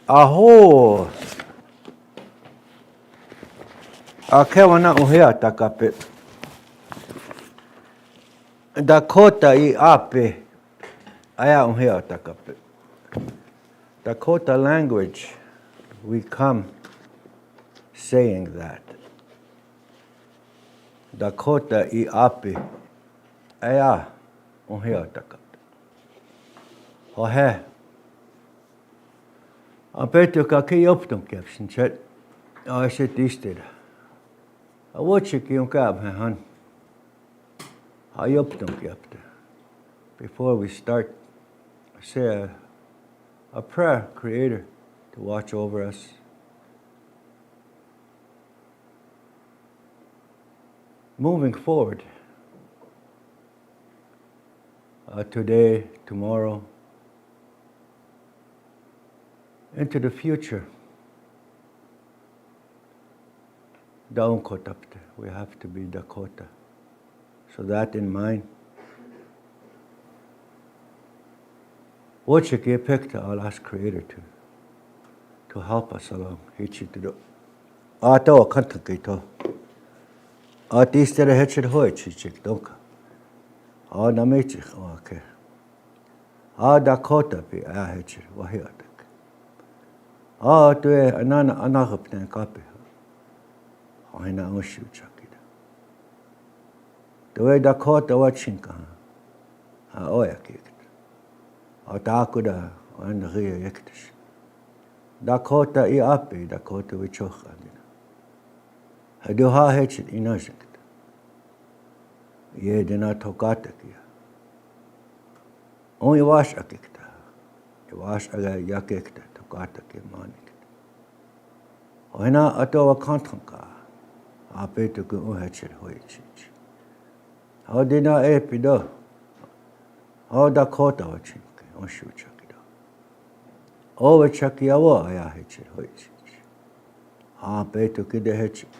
Aho. Akewana uhea takape. Dakota Iapi. Aya uhea takape. Dakota language, we come saying that. Dakota Iapi. Aya uhea takape. Hohe. Apetu kaki optum kepsin chet. I said isted. I watch it you cab han. I optum kepte. Before we start, I say a prayer, Creator, to watch over us. Moving forward, today, tomorrow, into the future. Daun-kotapte, we have to be Dakota. So that in mind, what you get picked, I'll ask Creator to help us along. Hichi to do. Ato kantakito. Atistere hetched hoy chichik donka. Namechich, okay. Dakota pi hetched, wahiatak. To anahapne kapi. Hina ushu chakida. The way Dakota watchinka. Oyakik. Takuda and the Ria Yektish. Dakota Iapi, Dakota Wichoch Agina. Haduha Hetchet Inaject. Ye dina Tokatakia. Only wash akikta. You wash aga yakikta, Tokataki manik. Oina Atoa Kantanka. Apetuku Uhetchet Hoichich. How did not epido? How Dakota watching? Oshu chakida. Over chakiawa aya hetchet hoich. Petu kide hetchet.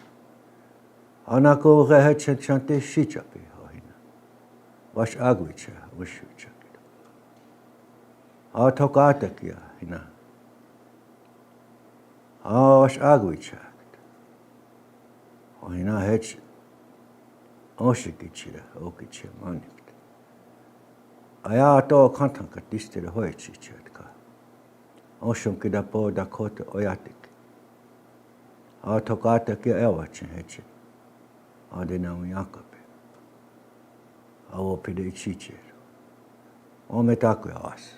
Anako hetchet chante shichapi hoina. Wash agwicha, ushu chakida. Tokatakia hina. Wash agwicha. Hoina hetchet. Oshikichira, okichia manik. Aya to kantanka distere hoichi chetka. Oshum kidapo Dakota oyatik. Tokata ki ewachin heche. Adinam yakape. Awopide chicher. Ometaku as.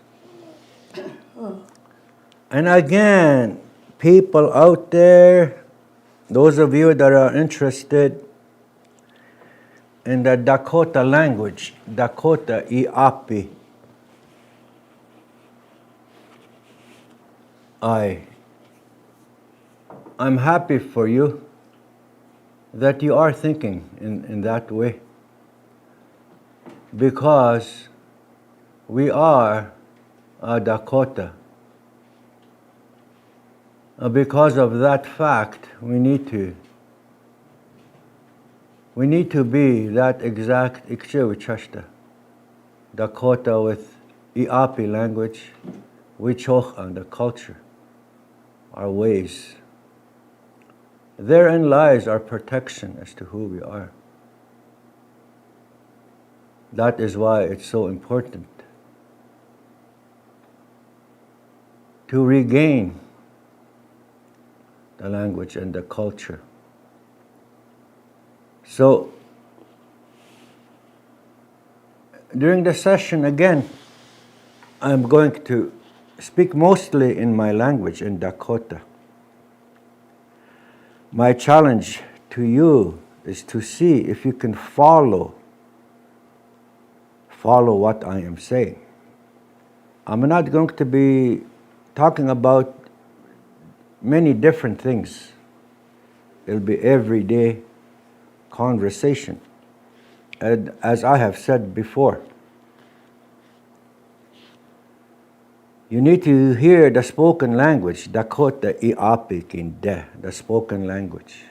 And again, people out there, those of you that are interested in the Dakota language, Dakota Iapi, I'm happy for you that you are thinking in that way, because we are Dakota. Because of that fact, we need to be that exact Ikchewichashta, Dakota with Iapi language, Wichoch and the culture, our ways. Therein lies our protection as to who we are. That is why it's so important to regain the language and the culture. So, during the session again, I'm going to speak mostly in my language, in Dakota. My challenge to you is to see if you can follow what I am saying. I'm not going to be talking about many different things. It'll be everyday conversation. And as I have said before, you need to hear the spoken language, Dakota Iapi Kinde, the spoken language.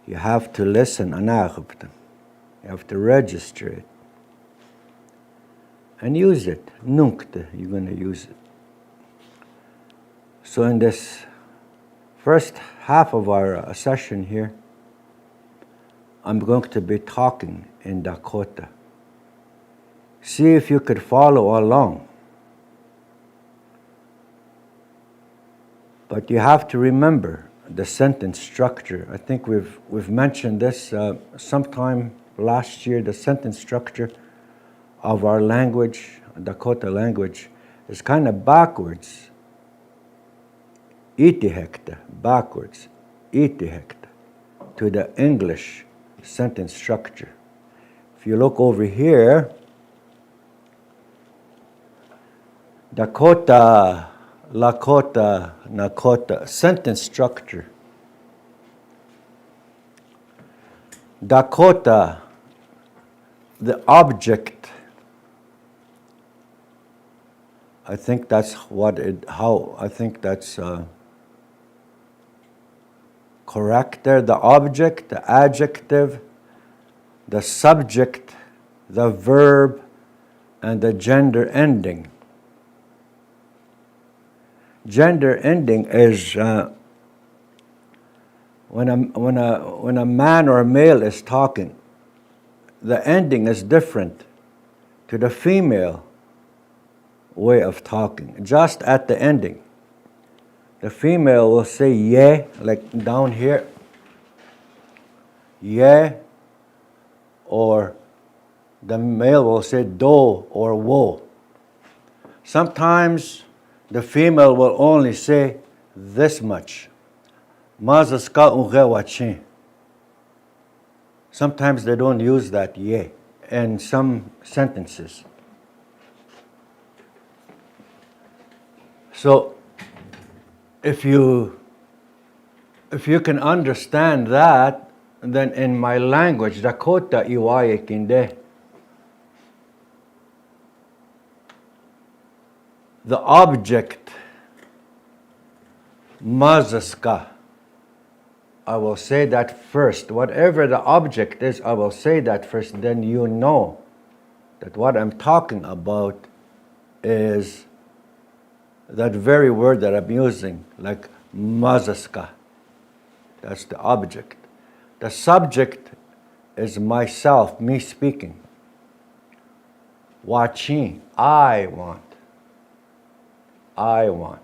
You have to listen, you have to register it. And use it. Nunkte, you're going to use it. So in this first half of our session here, I'm going to be talking in Dakota. See if you could follow along. But you have to remember the sentence structure. I think we've mentioned this sometime last year. The sentence structure of our language, Dakota language, is kind of backwards. Itihekta, backwards. Itihekta, to the English sentence structure. If you look over here, Dakota, Lakota, Nakota, sentence structure. Dakota, the object. I think that's correct there. The object, the adjective, the subject, the verb, and the gender ending. Gender ending is when a man or a male is talking, the ending is different to the female way of talking. Just at the ending, the female will say yeah, like down here, yeah, or the male will say do or wo. Sometimes the female will only say this much. Mazaska unge. Sometimes they don't use that ye in some sentences. So if you can understand that, then in my language, Dakota iwaye kinde, the object, mazaska, I will say that first. Whatever the object is, I will say that first. Then you know that what I'm talking about is that very word that I'm using, like mazaska. That's the object. The subject is myself, me speaking. Watching, I want. I want.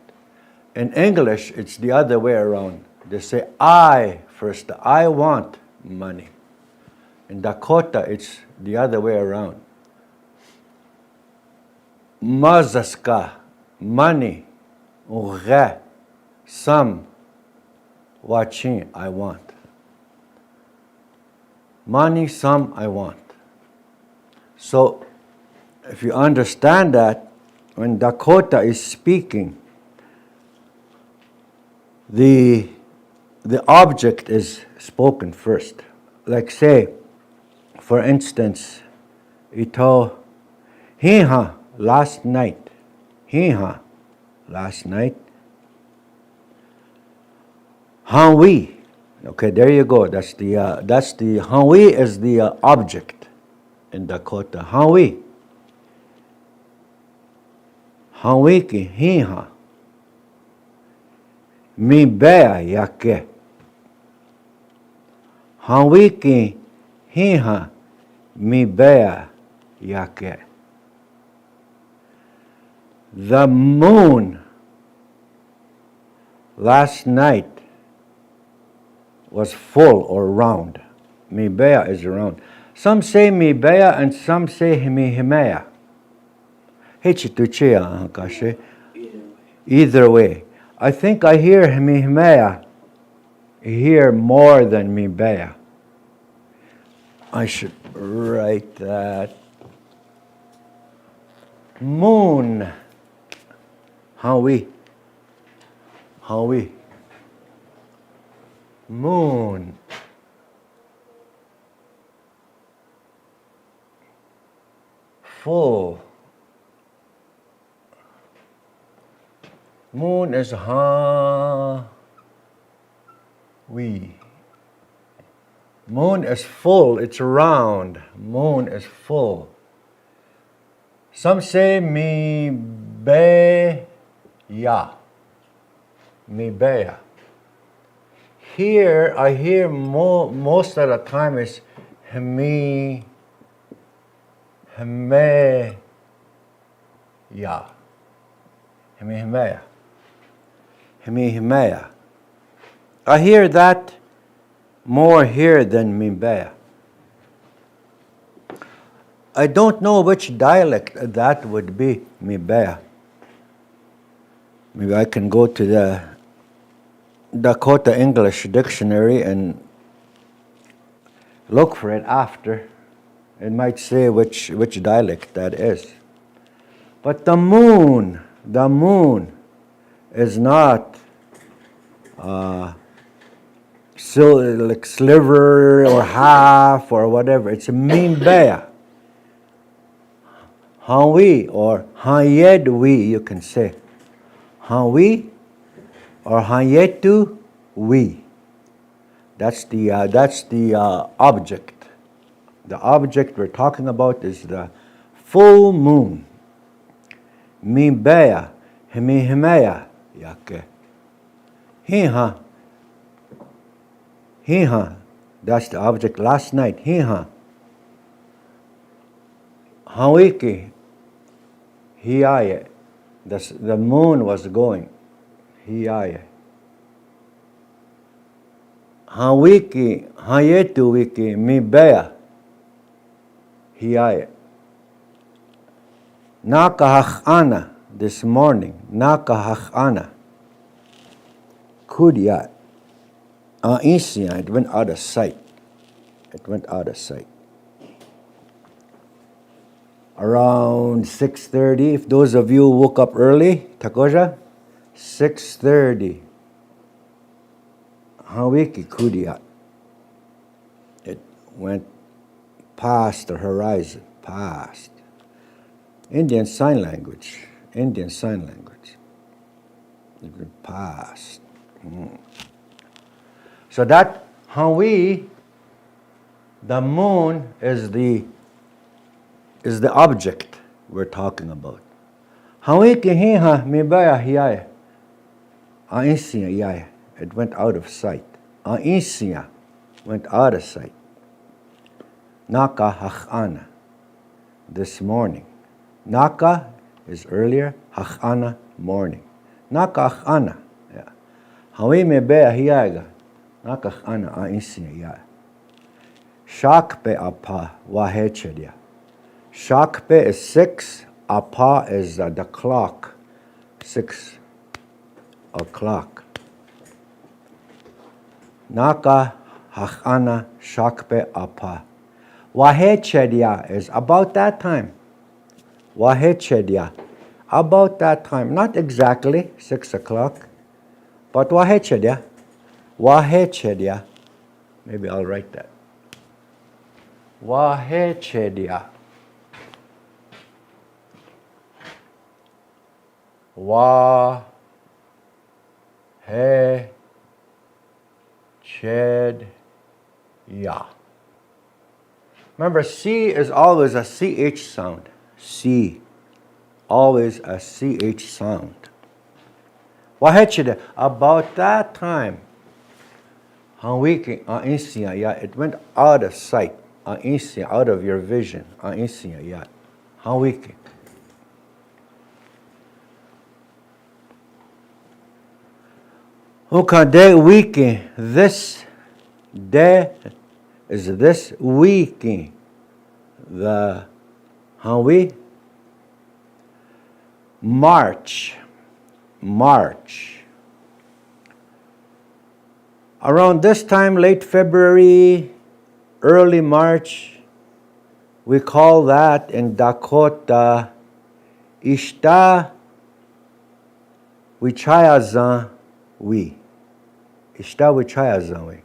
In English, it's the other way around. They say I first. I want money. In Dakota, it's the other way around. Mazaska, money. Uge, some. Watching, I want. Money, some, I want. So, if you understand that, when Dakota is speaking, the object is spoken first. Like say, for instance, ito, hiha, last night. Hiha, last night. Hanwi. Okay, there you go. That's the Hanwi is the object in Dakota. Hanwi. Hanwi ki hiha. Mi bea yake. Hanwi ki hiha. Mi bea yake. The moon last night was full or round. Mi bea is round. Some say mi bea and some say mi himea. Either way. I think I hear mi himea here more than mi bea. I should write that. Moon. Hawi. Moon. Full. Moon is we. Moon is full, it's round. Moon is full. Some say mi be ya. Mibea. Here, I hear most of the time is Hemi, Hemeya. Hemeya. Hemeya. I hear that more here than Mibea. I don't know which dialect that would be, Mibea. Maybe I can go to the Dakota English Dictionary and look for it after. It might say which dialect that is. But the moon is not like sliver or half or whatever. It's a Mibea. Hawi or Hayedwi, you can say. Hawi or Hayetu we. That's the object. The object we're talking about is the full moon. Mibea, Hemihemeya, yake. Hiha. That's the object last night. Hiha. Hawiki. Hiaye. The moon was going. Hiaye. Hawiki, Hayetu wiki, Mibea. Hiaye. Nakahachana this morning. Nakahachana. Kudyat. Aisia, it went out of sight. It went out of sight. Around 6:30, if those of you woke up early, Takoja, 6:30. Hawiki Kudyat. It went past the horizon, past. Indian Sign Language. It went past. So that Hawi, the moon, is the object we're talking about. Hawiki hiha mibaya hiya. Aisia yaya. It went out of sight. Aisia went out of sight. Naka hachana. This morning. Naka is earlier. Hachana, morning. Naka hachana. Yeah. Hawi mibaya hiyaga. Naka hachana aisia yaya. Shakpe apa wahechedya. Shakpe is 6. Apa is the clock. 6 o'clock. Naka hachana shakpe apa. Wahechedya is about that time. Wahechedya. About that time. Not exactly 6 o'clock. But wahechedya. Wahechedya. Maybe I'll write that. Wahechedya. Wahechedya. Remember, C is always a CH sound. C. Always a CH sound. Wahechedya. About that time. Hawiki aisia ya. It went out of sight. Aisia, out of your vision. Aisia ya. Hawiki. Ukade wiki. This day is this wiki. The Hawi. March. Around this time, late February, early March, we call that in Dakota Ishta Wichayazan we. Ishta Wichayazan we.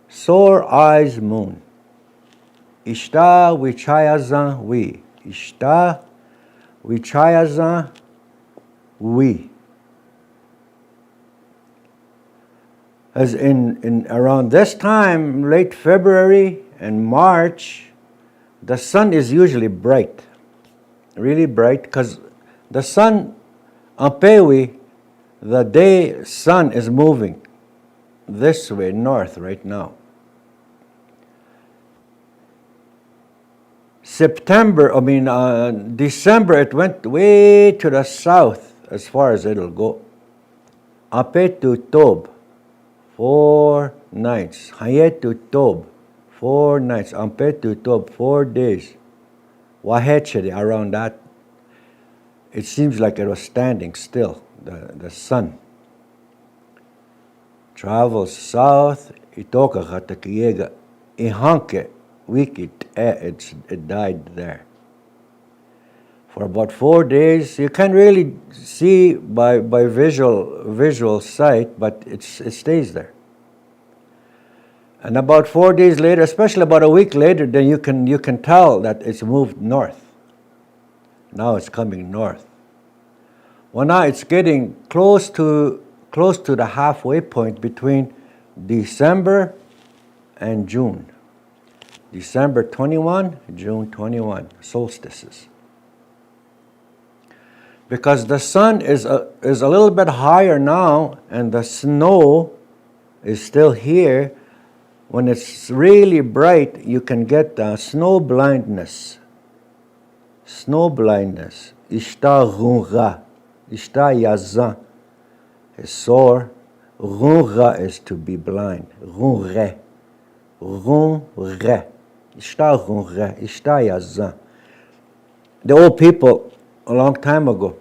Sore eyes moon. Ishta Wichayazan we. Ishta Wichayazan we. As in around this time, late February and March, the sun is usually bright, really bright, because the sun, Ampewi, The day sun is moving this way, north right now. December, it went way to the south as far as it'll go. Ape to Tob, 4 nights. Hayet to Tob, 4 nights. Ampet to Tob, 4 days. Wahechedi, around that. It seems like it was standing still, the sun. Travels south, itoka katakiega, ihanke, wicked, it died there. For about 4 days, you can't really see by visual sight, but it stays there. And about 4 days later, especially about a week later, then you can tell that it's moved north. Now it's coming north. Well, now it's getting close to the halfway point between December and June. December 21, June 21, solstices. Because the sun is a little bit higher now, and the snow is still here. When it's really bright, you can get snow blindness. Snow blindness. Ishta runga. Ishta yazan is sore. Runga is to be blind. Runre. Runre. Ishta runre. Ishta yazan. The old people, a long time ago,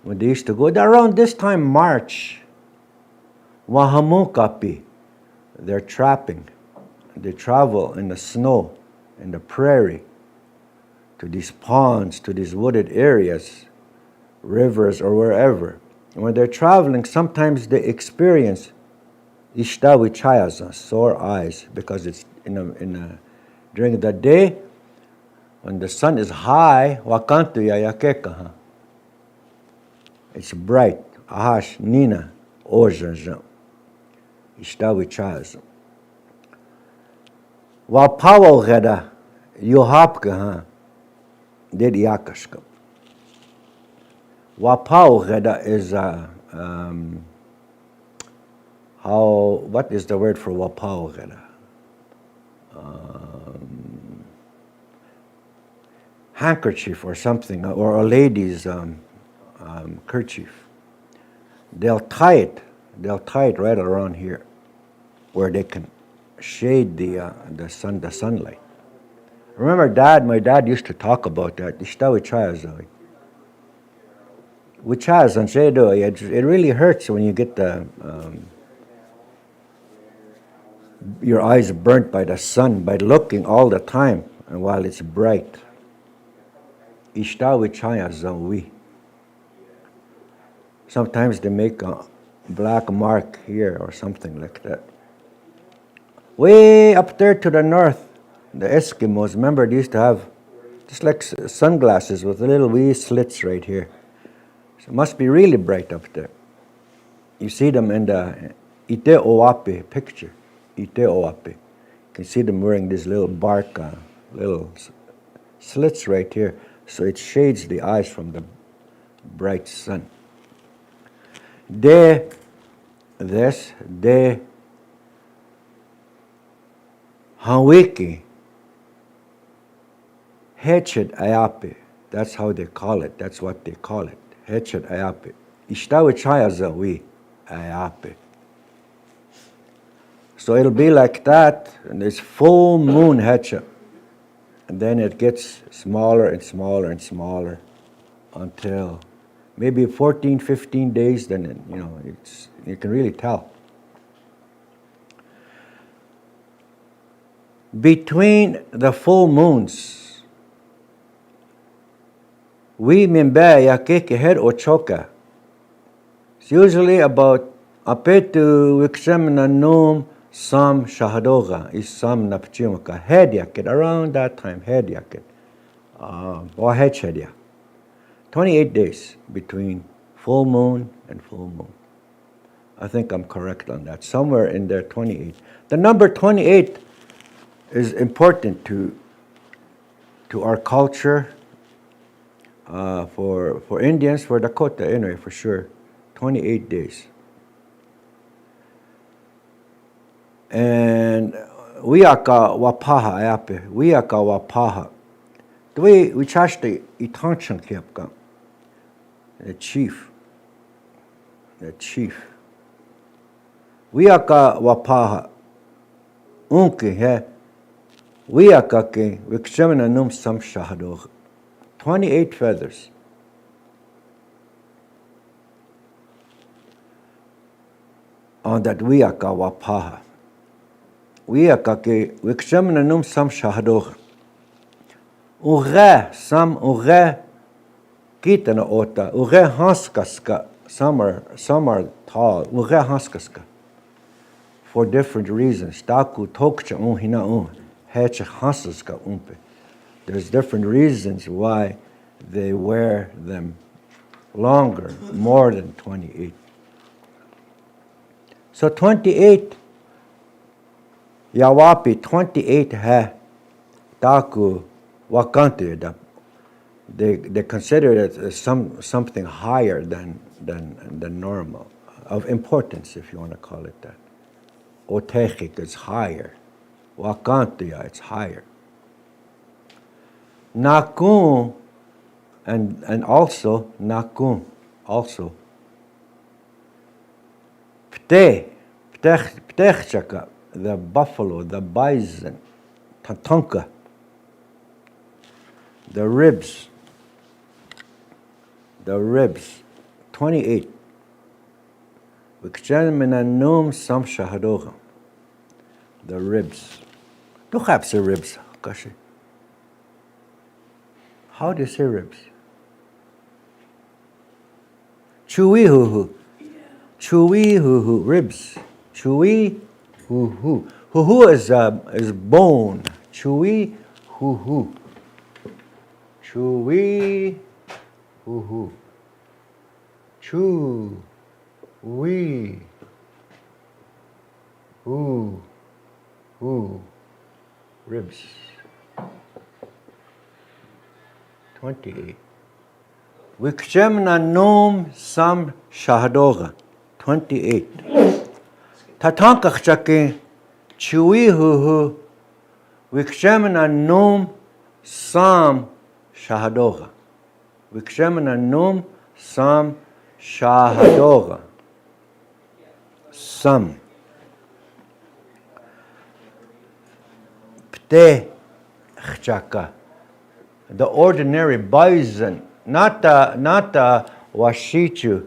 when they used to go, around this time, March, Wahamunkapi, they're trapping. They travel in the snow, in the prairie, to these ponds, to these wooded areas, rivers, or wherever. And when they're traveling, sometimes they experience ishtawichayaza, sore eyes, because it's during the day, when the sun is high, wakantu yayakeka, it's bright. Ahash nina ojanjan. Ishtawichayaza. Wapawo geda yohapka did yakashka. Wapao geda is what is the word for wapao geda? Handkerchief or something, or a lady's kerchief. They'll tie it right around here, where they can shade the sunlight. Remember, my dad used to talk about that. It really hurts when you get your eyes burnt by the sun, by looking all the time, and while it's bright. Sometimes they make a black mark here or something like that. Way up there to the north, the Eskimos, remember, they used to have just like sunglasses with little wee slits right here. So it must be really bright up there. You see them in the Iapi picture. Iapi. You can see them wearing these little bark, little slits right here. So it shades the eyes from the bright sun. De Hawiki Heched Iapi. That's how they call it. That's what they call it. Heched Iapi. Ishtawichaya zawi Iapi. So it'll be like that, and it's full moon Heched. And then it gets smaller and smaller and smaller until maybe 14, 15 days, then you can really tell. Between the full moons, we mimbe yakeke head ochoka. It's usually about apetu wiksemna num sam shahadoga is sam napchimaka head yaket, around that time, head yaket. Or head shedia. 28 days between full moon and full moon. I think I'm correct on that. Somewhere in there, 28. The number 28 is important to our culture, for Indians, for Dakota anyway, for sure. 28 days. And Wiaka wapaha Iapi, Wiaka wapaha. The way we charge the attention kept the chief. Wiaka wapaha. Unke he. Wiaka ke Vikshemina num sam shahadog. 28 feathers. On that Wiaka wapaha. Wiaka ke Vikshemina num sam shahadog. Ure sam ure kitana ota. Ure hanskaska. Some are tall. Ure hanskaska. For different reasons. Taku tokcha hina hecha hanskaska umpe. There's different reasons why they wear them longer, more than 28. So 28, Yawapi 28 ha taku wakante. They consider it as something higher than normal, of importance, if you want to call it that. Otechik is higher. Wakantia, it's higher. Nakun, and also Nakun, also. Ptechchaka, the buffalo, the bison, Tatanka, the ribs, 28. Vikjanminanum sam shahadoga, the ribs. Perhaps the ribs, Kashi. How do you say ribs? Chewy hoo-hoo. Chewy hoo-hoo, ribs. Chewy hoo-hoo. Hoo-hoo is bone. Chewy hoo-hoo. Chewy hoo-hoo. Chewy hoo-hoo. Ribs. 28. Vikshemna nom sam shahadoga. 28. Tatankach chake chewy hoo-hoo. Vikshemna nom sam shahadoga. Vikshemna nom sam shahadoga. Sam. Pte chaka. The ordinary bison, not the washichu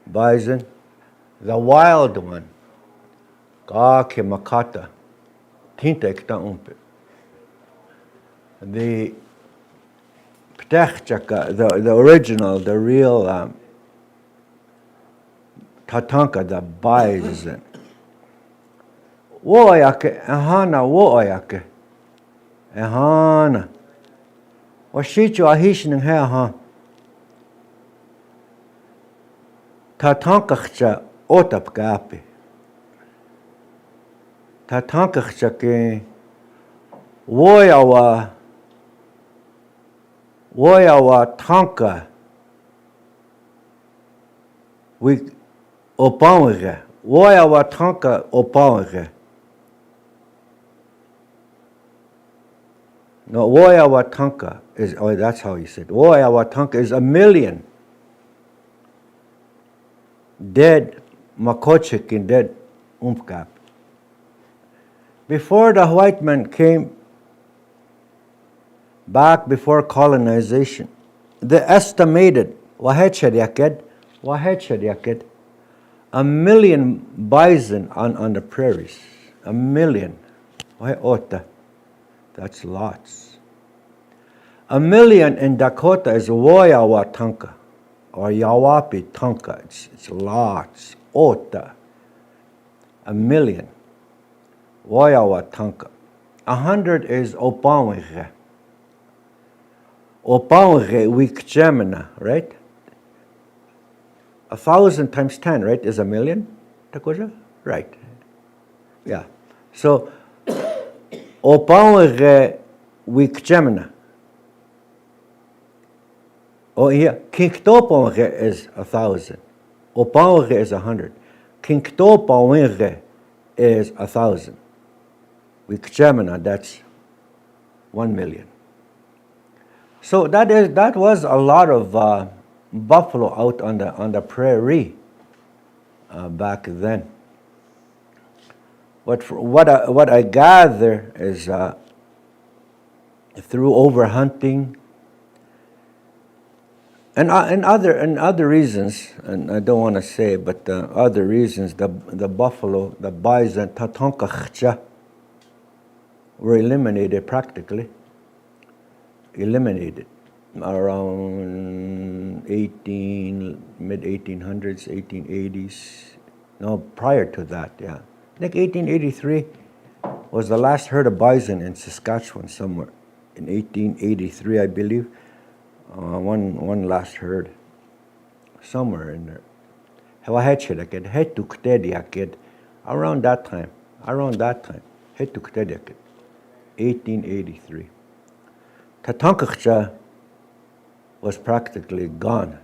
bison, the wild one. Ka ke makata. Tinta ekta umpe. The ptechchaka, the original, the real tatanka, the bison. Woayake, ehana, woayake. Ehana. Washichu ahishin he ha. Tatankachcha otap gapi. Tatankachcha ke woyawa tanka we opawge. Woyawa tanka opawge. No, Woyawatanka is, that's how he said. Woyawatanka is 1,000,000 dead makochik in dead umpkap. Before the white man came back before colonization, they estimated 1,000,000 bison on the prairies. 1,000,000. That's lots. 1,000,000 in Dakota is Woyawatanka or Yawapi Tanka. It's lots. Ota. 1,000,000. Woyawatanka. 100 is Opawge. Opawge Wikjemina, right? 1,000 times 10, right, is 1,000,000, Dakota? Right. Yeah. So Opawge Wikjemina. Oh, here, Kinktoponge is 1,000. Opawge is 100. Kinkto Pawinge is 1,000. With Gemina, that's 1 million. So that was a lot of buffalo out on the prairie back then. But what I gather is through overhunting and other reasons, and I don't want to say, but other reasons, the buffalo, the bison, tatonkacha, were eliminated practically. Eliminated around mid 1800s, 1880s. No, prior to that, yeah. I think 1883 was the last herd of bison in Saskatchewan somewhere. In 1883, I believe, one last herd somewhere in there. Around that time, 1883. Tatankacha was practically gone.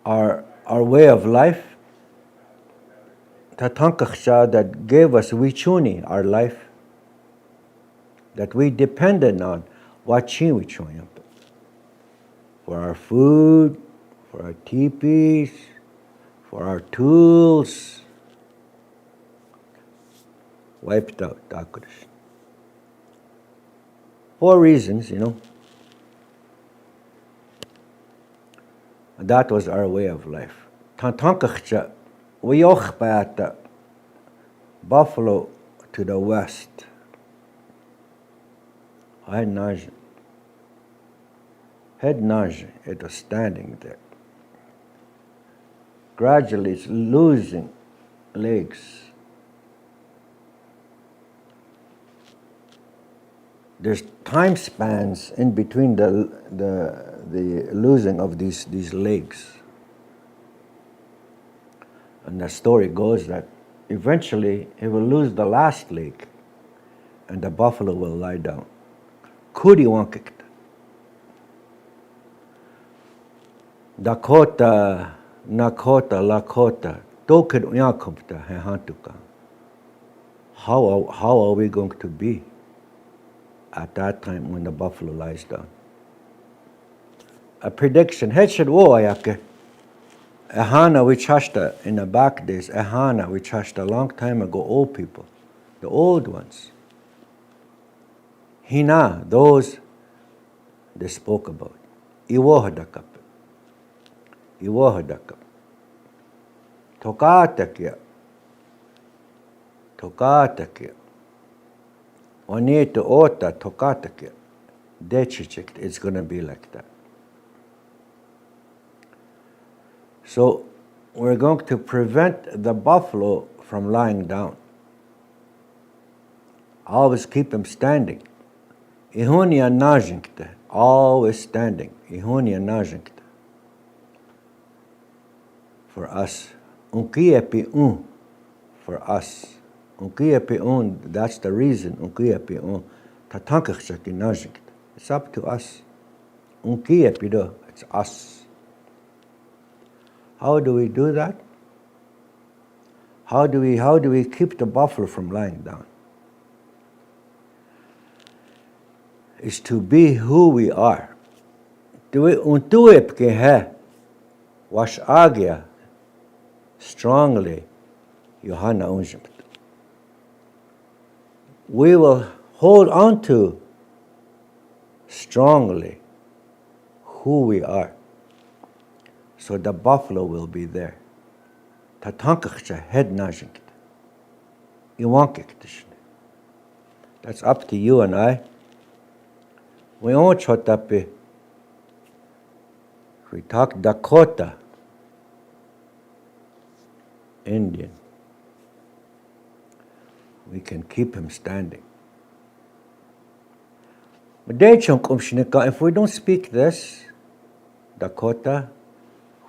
Our way of life, Tatankacha, that gave us wichuni, our life, that we depended on, wachin wichuni, for our food, for our teepees, for our tools, wiped out. 4 reasons, That was our way of life. Tantankacha, we the buffalo to the west. Head Naj, it was standing there. Gradually it's losing legs. There's time spans in between the losing of these legs. And the story goes that eventually he will lose the last leg and the buffalo will lie down. Kuri wankik. Dakota, Nakota, Lakota, Tokid Yakumpta, Hehantuka. How are we going to be at that time when the buffalo lies down? A prediction. Hechid wo ayake. Ehana we chashta in the back days. Ehana we chashta a long time ago. Old people, the old ones. Hina, those they spoke about. Iwohadakap. Tokatakya. Onito ota tokatakya. Dechichik. It's going to be like that. So we're going to prevent the buffalo from lying down. Always keep him standing. Ihunia najinkte, always standing. Ihunia najinkte. For us. Unkiyepi for us. Unkiyepi that's the reason. Unkiyepi Tatankachaki najinkte. It's up to us. Unkiyepi it's us. How do we do that? How do we keep the buffalo from lying down? Is to be who we are. Wash agya strongly Johanna unjimt. We will hold on to strongly who we are. So the buffalo will be there. Tatankacha head najinkit. Iwankik. That's up to you and I. We all chotapi. We talk Dakota, Indian. We can keep him standing. If we don't speak this, Dakota,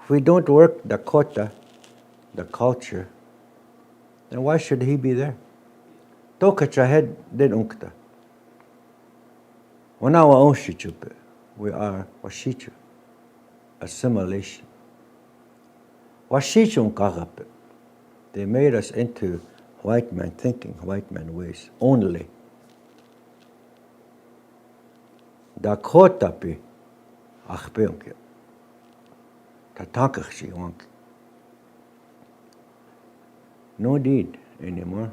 if we don't work Dakota, the culture, then why should he be there? Tokacha head did unkta. We are Washichu. assimilation. Washichun kagap. They made us into white man thinking, white man ways only. Dakota pi achpeunke. Tatakachshi wank. No deed anymore.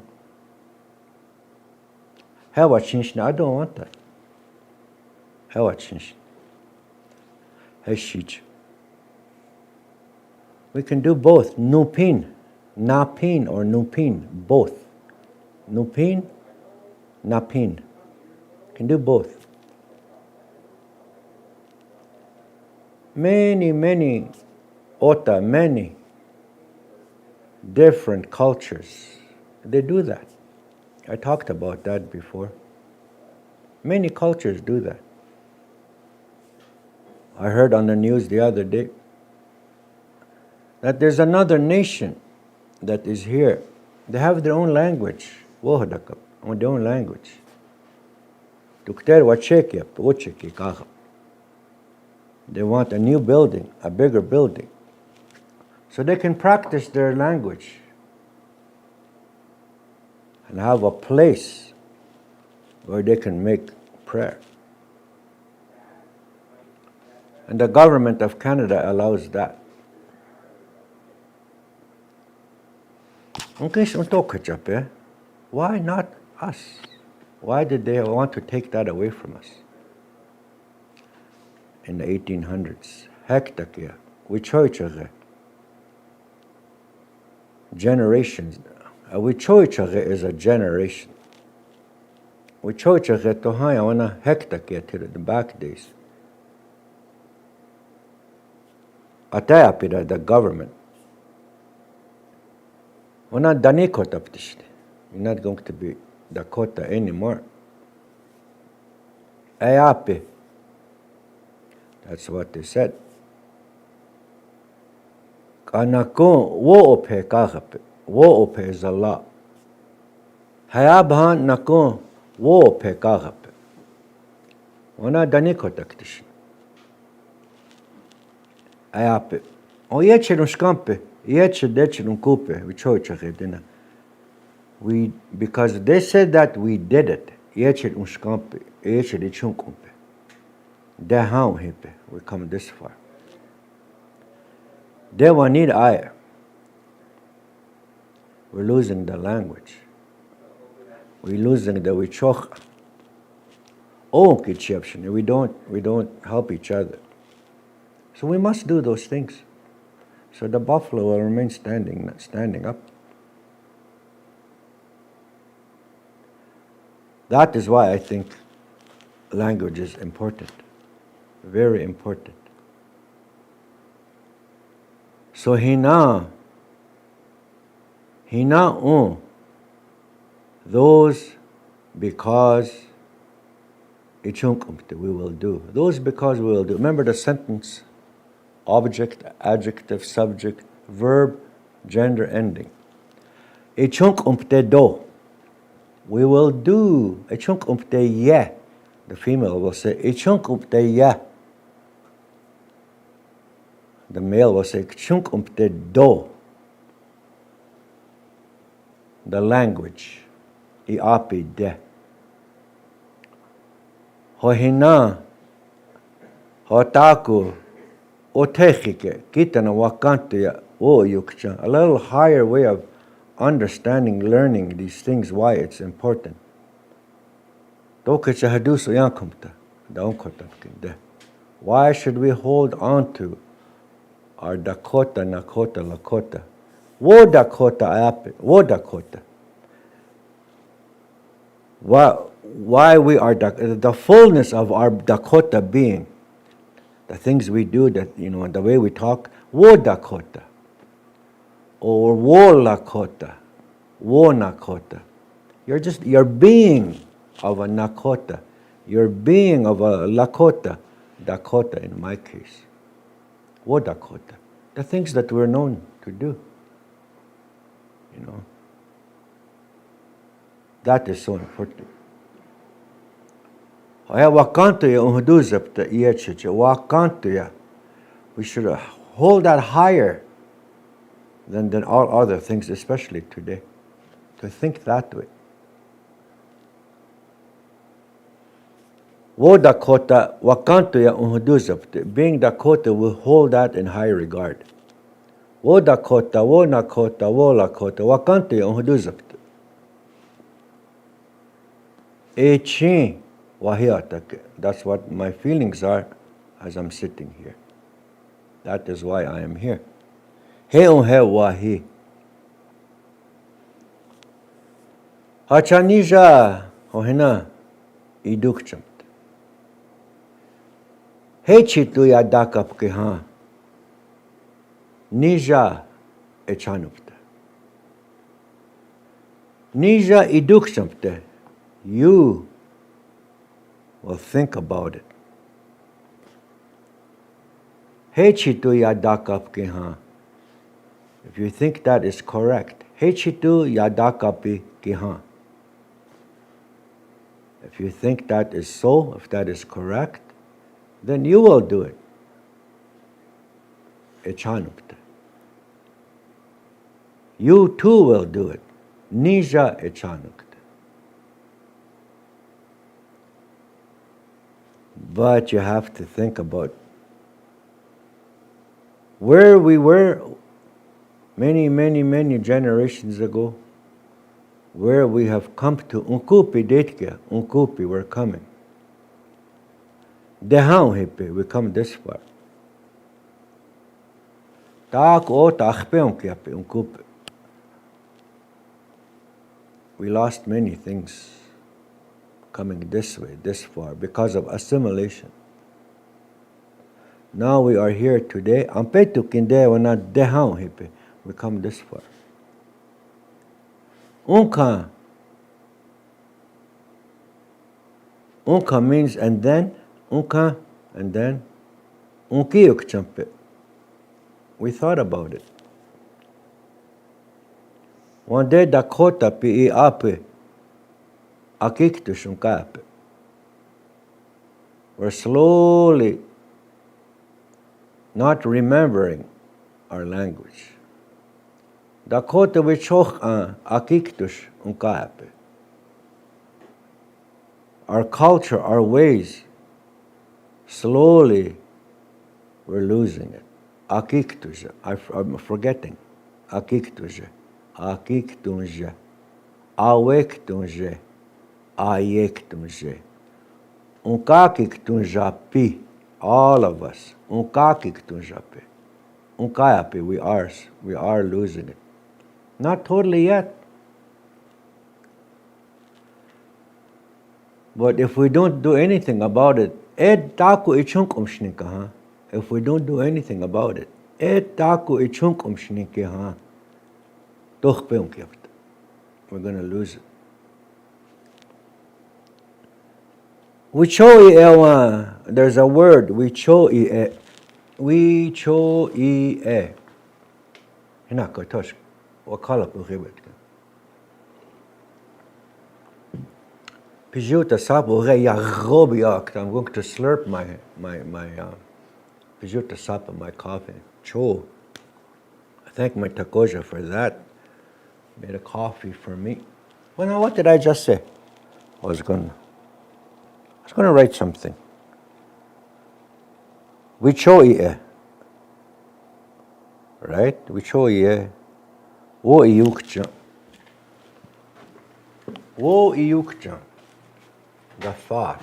How change? I don't want that. How change? Heshich. We can do both. Nupin, napin or nupin, both. Nupin, napin. Can do both. Many different cultures, they do that. I talked about that before. Many cultures do that. I heard on the news the other day that there's another nation that is here. They have their own language. Their own language. They want a new building, a bigger building, so they can practice their language and have a place where they can make prayer. And the government of Canada allows that. Why not us? Why did they want to take that away from us? In the 1800s, hektakia, we choichage generations. We choichage is a generation. We choichage to haya wana hektakia till the back days. Atayapida, the government. We're not Dakota. You're not going to be Dakota anymore. Iapi. That's what they said. Kanakon woope kagape. Woope is a law. Hayabhan nakon woope kagape. We're not Dakota. Iapi. O yeche nushkampe. We, because they said that we did it. We come this far. They will need aya. We're losing the language. We're losing the wichoch. We don't help each other. So we must do those things. So the buffalo will remain standing up. That is why I think language is important, very important. So hina those because we will do. Those because we will do. Remember the sentence. Object, adjective, subject, verb, gender ending. Do. We will do. Yeah. The female will say yeah. The male will say do. The language. Iapi de. Hohina. Hotaku. A little higher way of understanding, learning these things, why it's important. Why should we hold on to our Dakota, Nakota, Lakota? Wo Dakota, Iapi, wo Dakota. Why we are the fullness of our Dakota being. The things we do, that the way we talk, wo Dakota, or wo Lakota, wo Nakota. You're being of a Nakota, you're being of a Lakota, Dakota in my case, wo Dakota. The things that we're known to do, that is so important. Wakantuya unhuduzapta iachicha, wakantuya. We should hold that higher than all other things, especially today. To think that way. Wo Dakota, wakanto ya unhuduzapte. Being Dakota will hold that in high regard. Wo Dakota, wo Nakota, wo Lakota, wakanto ya unhuduzapte. Echin wahiatake. That's what my feelings are as I'm sitting here. That is why I am here. He unhe wahi. Hachanija hohena idukchamt. Hechitu ya dakap ke ha. Nija echanupte. Nija idukchamte. You will think about it. Hechitu ya dakap ke ha. If you think that is correct, hechitu ya dakapi ke ha. If you think that is so, if that is correct, then you will do it. Echanupte. You too will do it. Nija echanukte. But you have to think about where we were many generations ago, where we have come to. Unkupi detke, unkupi, we're coming. Dehau hippe, we come this far. Tak o takpe unkiape, unkupi. We lost many things coming this way, this far, because of assimilation. Now we are here today. Ampetu kinde wana dehau hippe, we come this far. Unka means and then. Unka and then. Unkiyuk champe. We thought about it. One day Dakota pi Iapi akiktush unkape. We're slowly not remembering our language. Dakota wichoch akiktush unkape. Our culture, our ways, slowly we're losing it. Akiktush, I'm forgetting. Akiktush, akiktunje, awektunje, ayektunje. Unkakiktunjapi, all of us. Unkakiktunjapi. Unkayapi, we are losing it. Not totally yet. But if we don't do anything about it, if we don't do anything about it, we're going to lose it. There's a word, wicho-ie. Hinakotosh. Wakala puhibet. Pijuta sapo re yagobiakt. I'm going to slurp my pijuta sapa, my coffee. Cho. I thank my takoja for that. Made a coffee for me. Well, now what did I just say? I was going to write something. Wicho-ie. Right? Wicho-ie. Wo iukcha. Wo iukcha. The thought.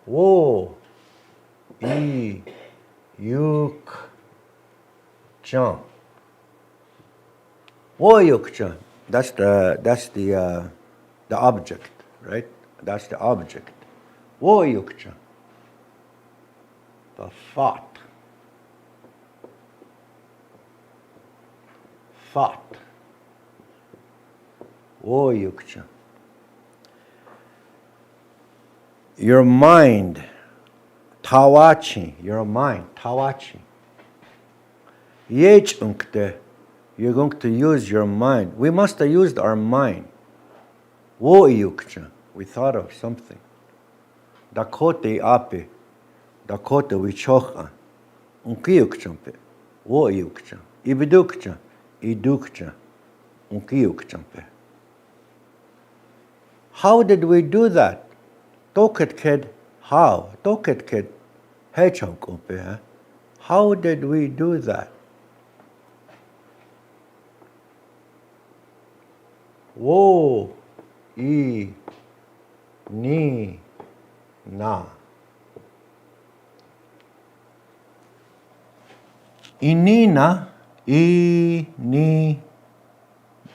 Wo iukcha. Wo iukcha. That's the object, right? That's the object. Wo iukcha. The thought. Thought. Wo iukcha. Your mind, tawachi, your mind, tawachi. Yech unkte, you're going to use your mind. We must have used our mind. Wo iukcha, we thought of something. Dakota Iapi, Dakota wichocha. Unkiyukchampe. Wo yukcha. Ibidukcha. Idukcha. Unkiyukchampe. How did we do that? Toket kid, how? Toket kid, hechaukumpe. How did we do that? Wo, I, ni, na. Inina, I, ni,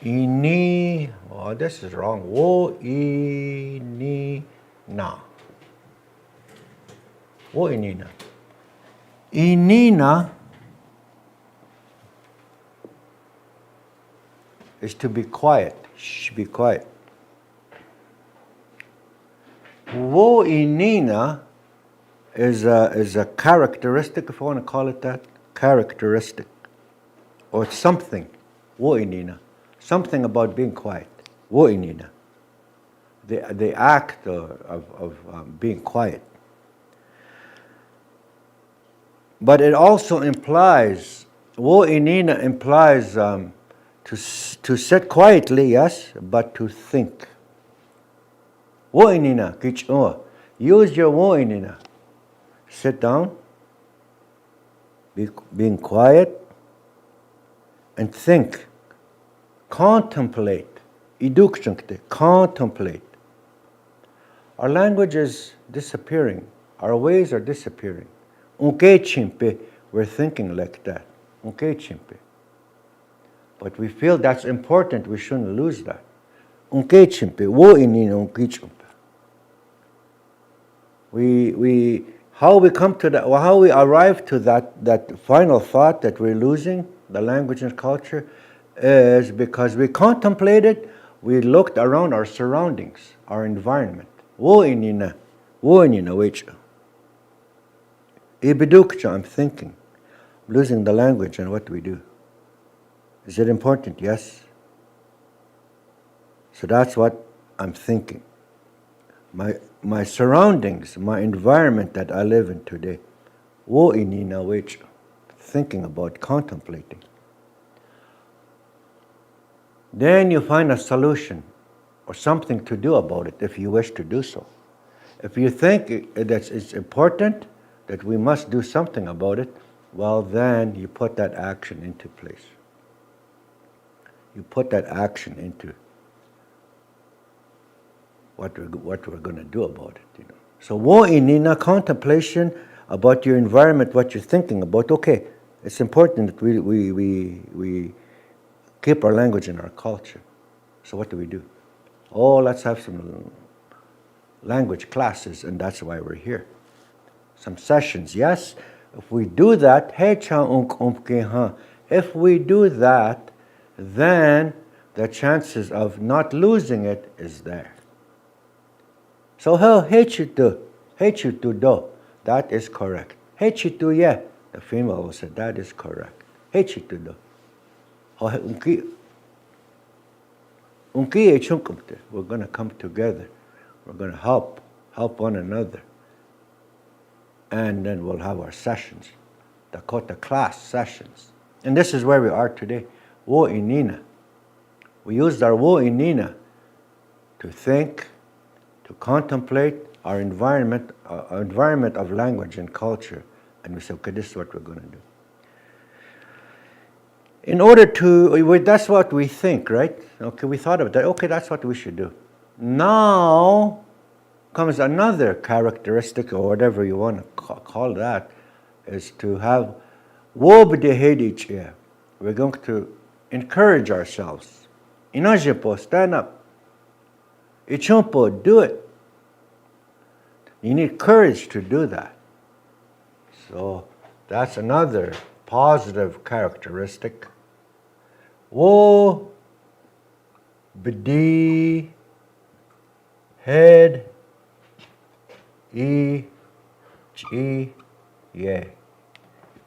ini. Oh, this is wrong. Wo, I, ni, na. Wo, inina. Inina is to be quiet. Shh, be quiet. Wo, inina is a characteristic, if you want to call it that, characteristic, or something. Wo, inina. Something about being quiet. Wo, inina. The act of being quiet. But it also implies, wo inina implies to sit quietly, yes, but to think. Wo inina, kichua. Use your wo inina. Sit down, being quiet, and think. Contemplate. Idukchunkte, contemplate. Our language is disappearing. Our ways are disappearing. Unke chimpe, we're thinking like that. Unke chimpe. But we feel that's important, we shouldn't lose that. Unke chimpe, wo inina unke chimpe. How we come to that, or how we arrive to that final thought that we're losing, the language and culture, is because we contemplated, we looked around our surroundings, our environment. Wo inina, which ibidukcha, I'm thinking. I'm losing the language, and what do we do? Is it important? Yes. So that's what I'm thinking. My surroundings, my environment that I live in today. Wo inina which, thinking about, contemplating. Then you find a solution or something to do about it if you wish to do so. If you think that it's important, that we must do something about it, well then you put that action into place. You put that action into what we're going to do about it. So wo inina, contemplation about your environment, what you're thinking about. Okay, it's important that we keep our language and our culture. So what do? Oh, let's have some language classes, and that's why we're here. Some sessions, yes. If we do that, if we do that, then the chances of not losing it is there. So how hechitu do, that is correct. Hechitu yeah, the female will say that is correct. Hechitu do. We're going to come together. We're going to help one another. And then we'll have our sessions, Dakota class sessions. And this is where we are today. Wo inina. We used our wo inina to think, to contemplate our environment of language and culture. And we said, okay, this is what we're going to do. In order to, that's what we think, right? Okay, we thought of that. Okay, that's what we should do. Now comes another characteristic, or whatever you want to call that, is to have wobdehedichia. We're going to encourage ourselves. Inajipo, stand up. Ichumpo, do it. You need courage to do that. So that's another positive characteristic. Wo bdi head e chi ye.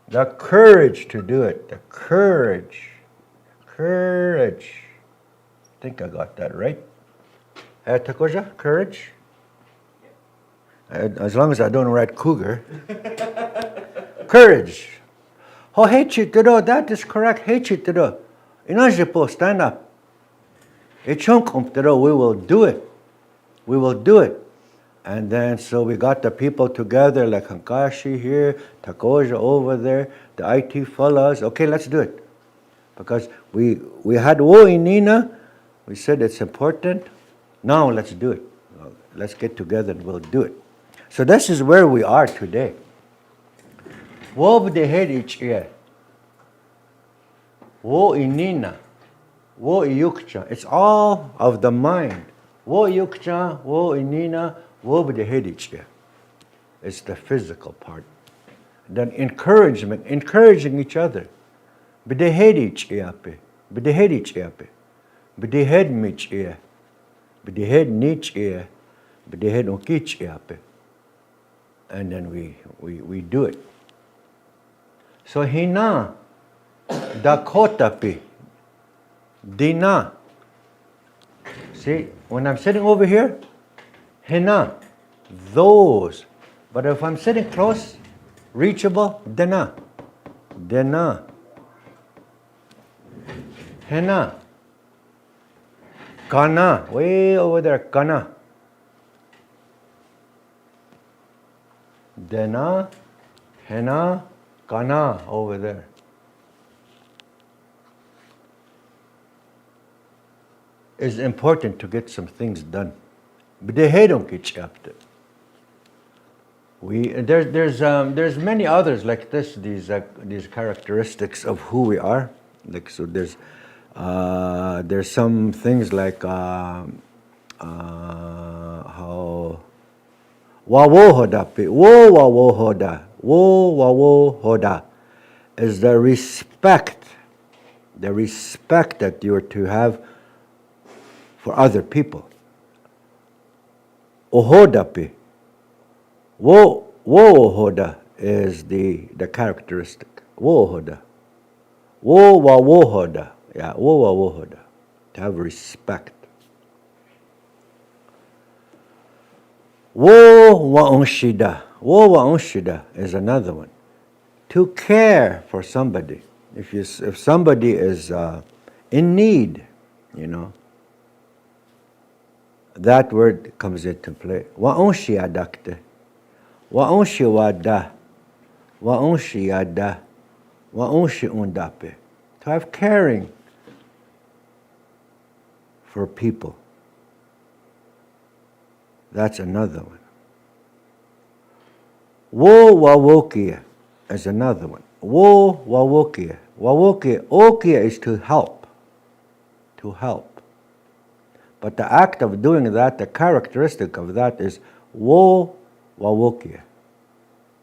The courage to do it. The courage. Courage. I think I got that right. Takoja, courage? As long as I don't write cougar. Courage. Oh, hechitero, that is correct. Hechitero. Inajipo, stand up. Echonkumtero, we will do it. We will do it. And then, so we got the people together, like Hankashi here, Takoja over there, the IT fellas. Okay, let's do it. Because we had wo inina, we said it's important. Now let's do it. Let's get together and we'll do it. So this is where we are today. Wo b'dehed each year. Wo inina. Wo yukcha. It's all of the mind. Wo yukcha, wo inina, wo b'dehed each year. It's the physical part. Then encouragement, encouraging each other. B'dehed each Iapi. B'dehed each Iapi. B'dehed mich ear. B'dehed nich ear. B'dehed onkich Iapi. And then we do it. So hina, Dakota pi, dina. See, when I'm sitting over here, hina, those. But if I'm sitting close, reachable, dena, dena. Hina, kana, way over there, kana. Dena, hina, kana, over there. It's important to get some things done. There's many others like this. These characteristics of who we are. Like so, there's some things like how wawohoda wawohoda is the respect that you are to have for other people. Ohodapi. Wohoda is the characteristic. Wohoda. Wohoda. Yeah, wohoda. To have respect. Woonshida. Woonshida is another one. To care for somebody. If somebody is in need, that word comes into play. Waonshi adakte. Waonshi wada. Waonshi yada. Waonshi undape. To have caring for people. That's another one. Wo wawokia is another one. Wo wawokia. Wawokia. Okia is to help. To help. But the act of doing that, the characteristic of that is wo wawokia.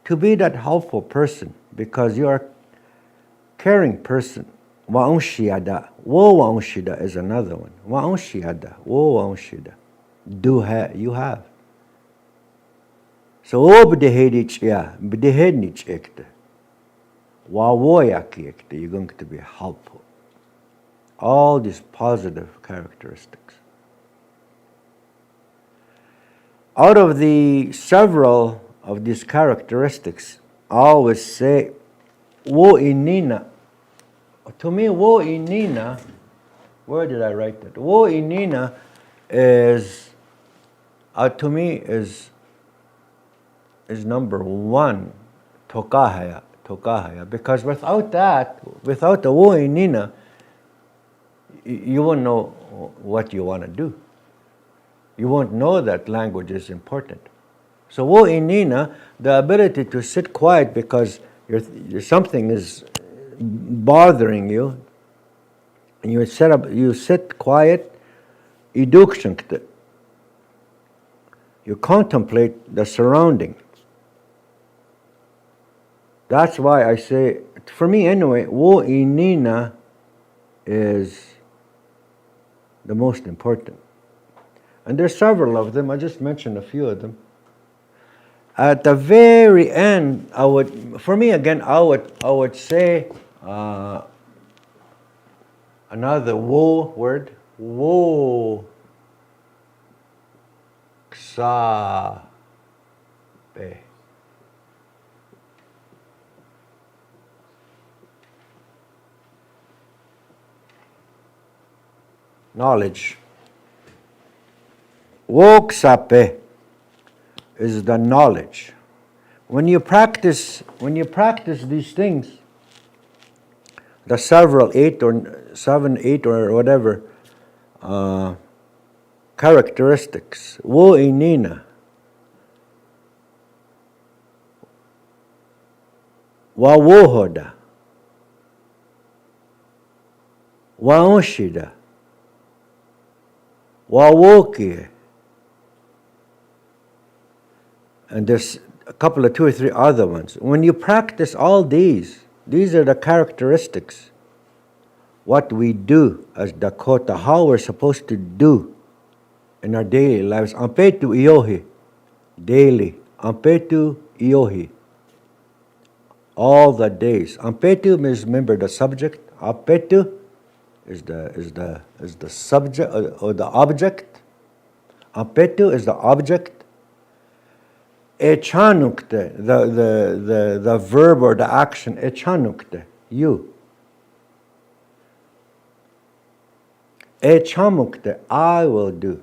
To be that helpful person because you are a caring person. Waonshiada. Wo waonshida is another one. Waonshiada. Wo waonshida. You have. So o b'dehedich ya, b'dehednich ekte. Wawoyaki ekte. You're going to be helpful. All these positive characteristics. Out of the several of these characteristics, I always say, wo inina. To me, wo inina, where did I write that? Wo inina is, to me, is number one, tokahaya, because without that, without the wo inina, you won't know what you want to do. You won't know that language is important. So wo inina, the ability to sit quiet because something is bothering you, and you sit quiet, idukshnkte. You contemplate the surrounding. That's why I say, for me anyway, wo inina is the most important. And there's several of them. I just mentioned a few of them. At the very end, I would say another wo word. Wo ksa pe. Knowledge. Woksape is the knowledge. When you practice these things, the several 8 or 7, 8 or whatever characteristics, wo inina, wa wohoda, wa onshida, wa wokie, and there's a couple of 2 or 3 other ones. When you practice all these are the characteristics, what we do as Dakota, how we're supposed to do in our daily lives. Ampetu iohi, daily. Ampetu iohi, all the days. Ampetu means, remember the subject. Ampetu is the subject or the object. Ampetu is the object. Echanukte, the verb or the action. Echanukte, you. Echamukte, I will do.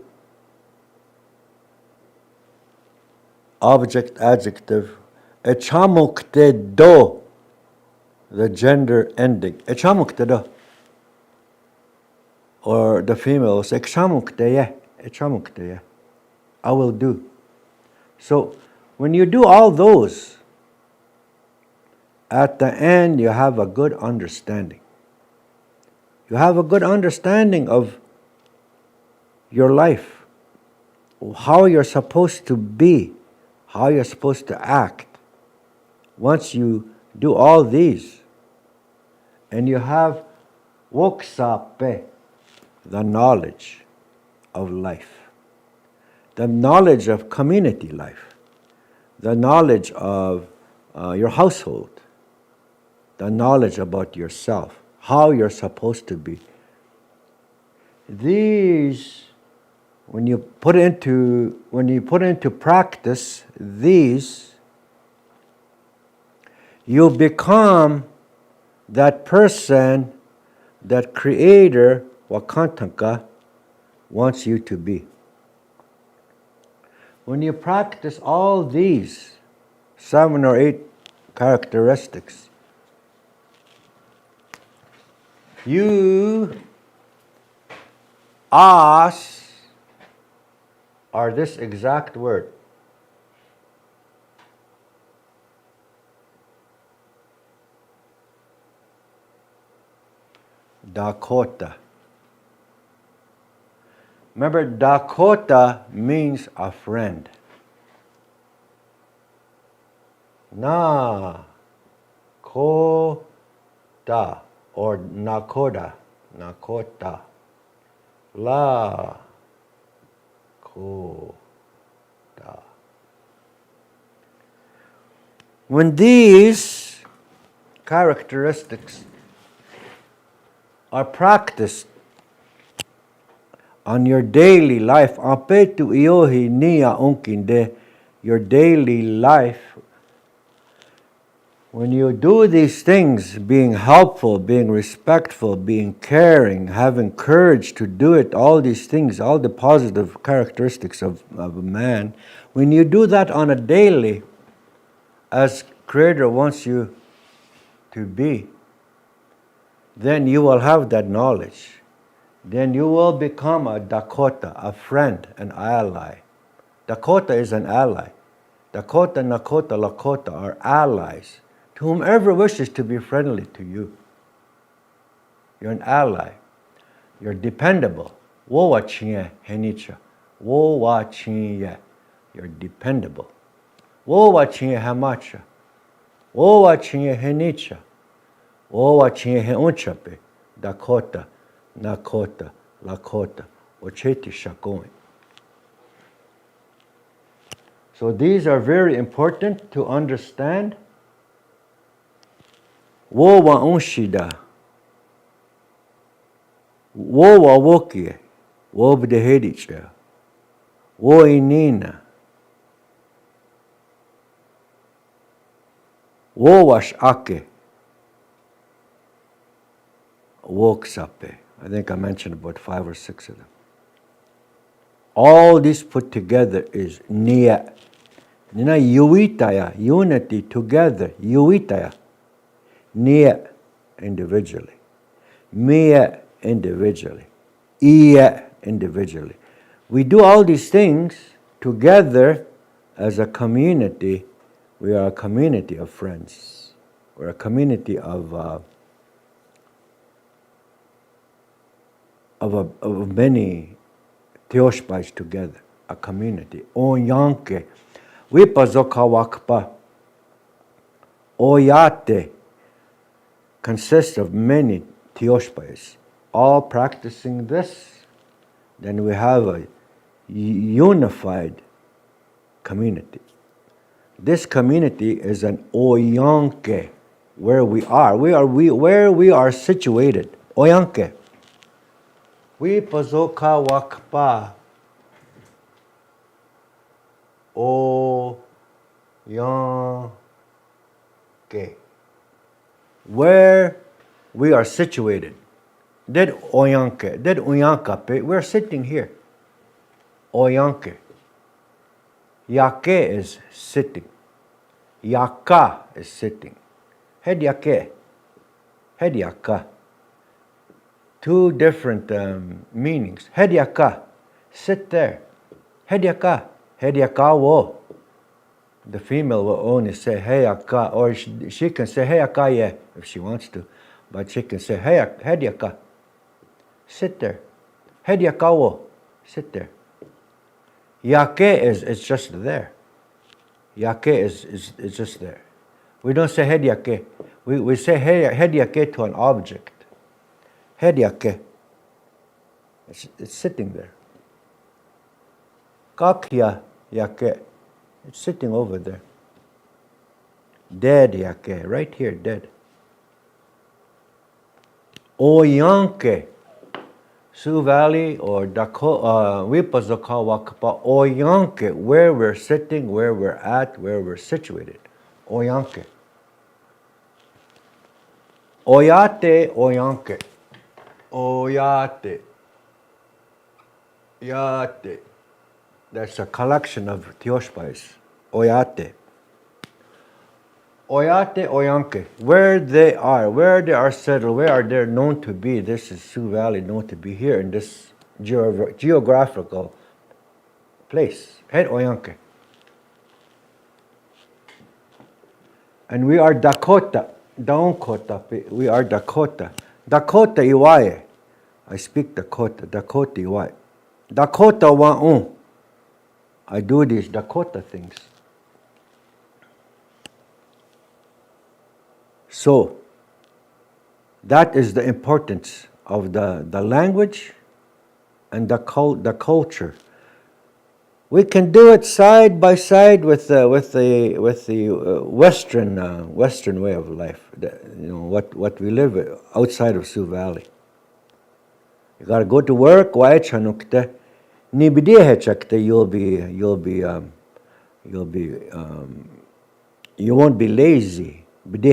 Object, adjective. Echamukte do, the gender ending. Echamukte do. Or the female will say, Echamukte ye, echamukte ye. I will do. So, when you do all those, at the end you have a good understanding. You have a good understanding of your life, how you're supposed to be, how you're supposed to act. Once you do all these, and you have woksape, the knowledge of life, the knowledge of community life, the knowledge of your household, the knowledge about yourself, how you're supposed to be. These, when you put into practice these, you become that person, that Creator, Wakantanka, wants you to be. When you practice all these 7 or 8 characteristics, you, us, are this exact word. Dakota. Remember, Dakota means a friend. Na ko da or nakoda, nakota. La ko da. When these characteristics are practiced on your daily life, apetu iohi nia unkinde, your daily life, when you do these things, being helpful, being respectful, being caring, having courage to do it, all these things, all the positive characteristics of a man, when you do that on a daily, as Creator wants you to be, then you will have that knowledge. Then you will become a Dakota, a friend, an ally. Dakota is an ally. Dakota, Nakota, Lakota are allies to whomever wishes to be friendly to you. You're an ally. You're dependable. Wo wa chinye henicha. Wo wa chinye. You're dependable. Wo wa chinye hamacha. Wo wa chinye henicha. Wo wa chinye heunchape. Dakota, Nakota, Lakota, Ocheti Shakoin. So these are very important to understand. Wo wa unshida. Wo wa wokie. Wo bdehedicha. Wo inina. Wowash ake. Woksape. I think I mentioned about 5 or 6 of them. All this put together is niya. Nina yuitaya, unity together, yuitaya. Niya individually. Miya individually. Iya individually. We do all these things together as a community. We are a community of friends. We're a community of many Teoshpais together. A community. Onyanke. Wipazokawakpa. Oyate consists of many Teoshpais, all practicing this. Then we have a unified community. This community is an Oyanke, where we are. Where we are situated. Oyanke. Wipazokawakpa. Oyanke. Where we are situated. Ded Oyanke. Ded Oyankape. We're sitting here. Oyanke. Yake is sitting. Yaka is sitting. Head yake. Head yaka. 2 different meanings. Head yaka. Sit there. Head yaka. Head yaka wo. The female will only say hey yaka, or she can say hey yaka yeah if she wants to, but she can say hey head yaka. Sit there. Head yaka wo. Sit there. Yake is just there. Yake is just there. We don't say head yake. We say head yake to an object. Head yake. It's sitting there. Kakya yake. It's sitting over there. Dead yake. Right here, dead. Oyanke. Sioux Valley or Dakota, Wipazokawakpa, Oyanke, where we're sitting, where we're at, where we're situated. Oyanke. Oyate, Oyanke. Oyate. Yate. That's a collection of Teoshpais. Oyate. Oyate, Oyanke, where they are settled, where are they known to be. This is Sioux Valley, known to be here in this geographical place. Head Oyanke. And we are Dakota. Daonkota. We are Dakota. Dakota Iwaye. I speak Dakota. Dakota Iwaye. Dakota Wa'un. I do these Dakota things. So, that is the importance of the language and the culture. We can do it side by side with the Western way of life. What we live outside of Sioux Valley. You got to go to work. You won't be lazy. To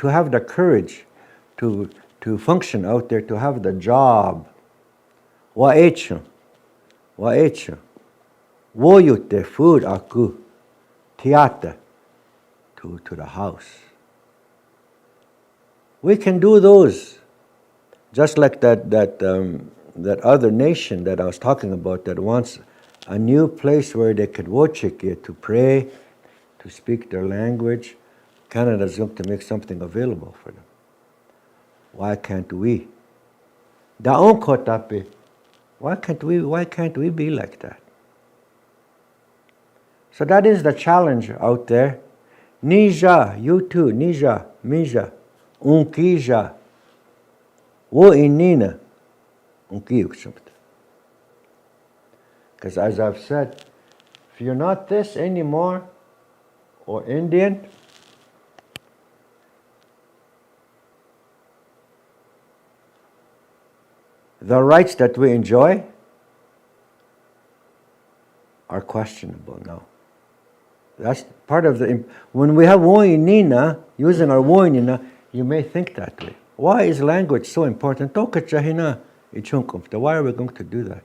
have the courage to function out there, to have the job. Woyute food aku tiata to the house. We can do those, just like that other nation that I was talking about that wants a new place where they could wochike to pray, to speak their language. Canada's going to make something available for them. Why can't we? Why can't we be like that? So that is the challenge out there. Nija, you too, Nija, Mija, Unkija, Wo inina, Unkiyukshamt. Because as I've said, if you're not this anymore, or Indian, the rights that we enjoy are questionable now. That's part of the... When we have woinina, using our woinina, you may think that way. Why is language so important? Why are we going to do that?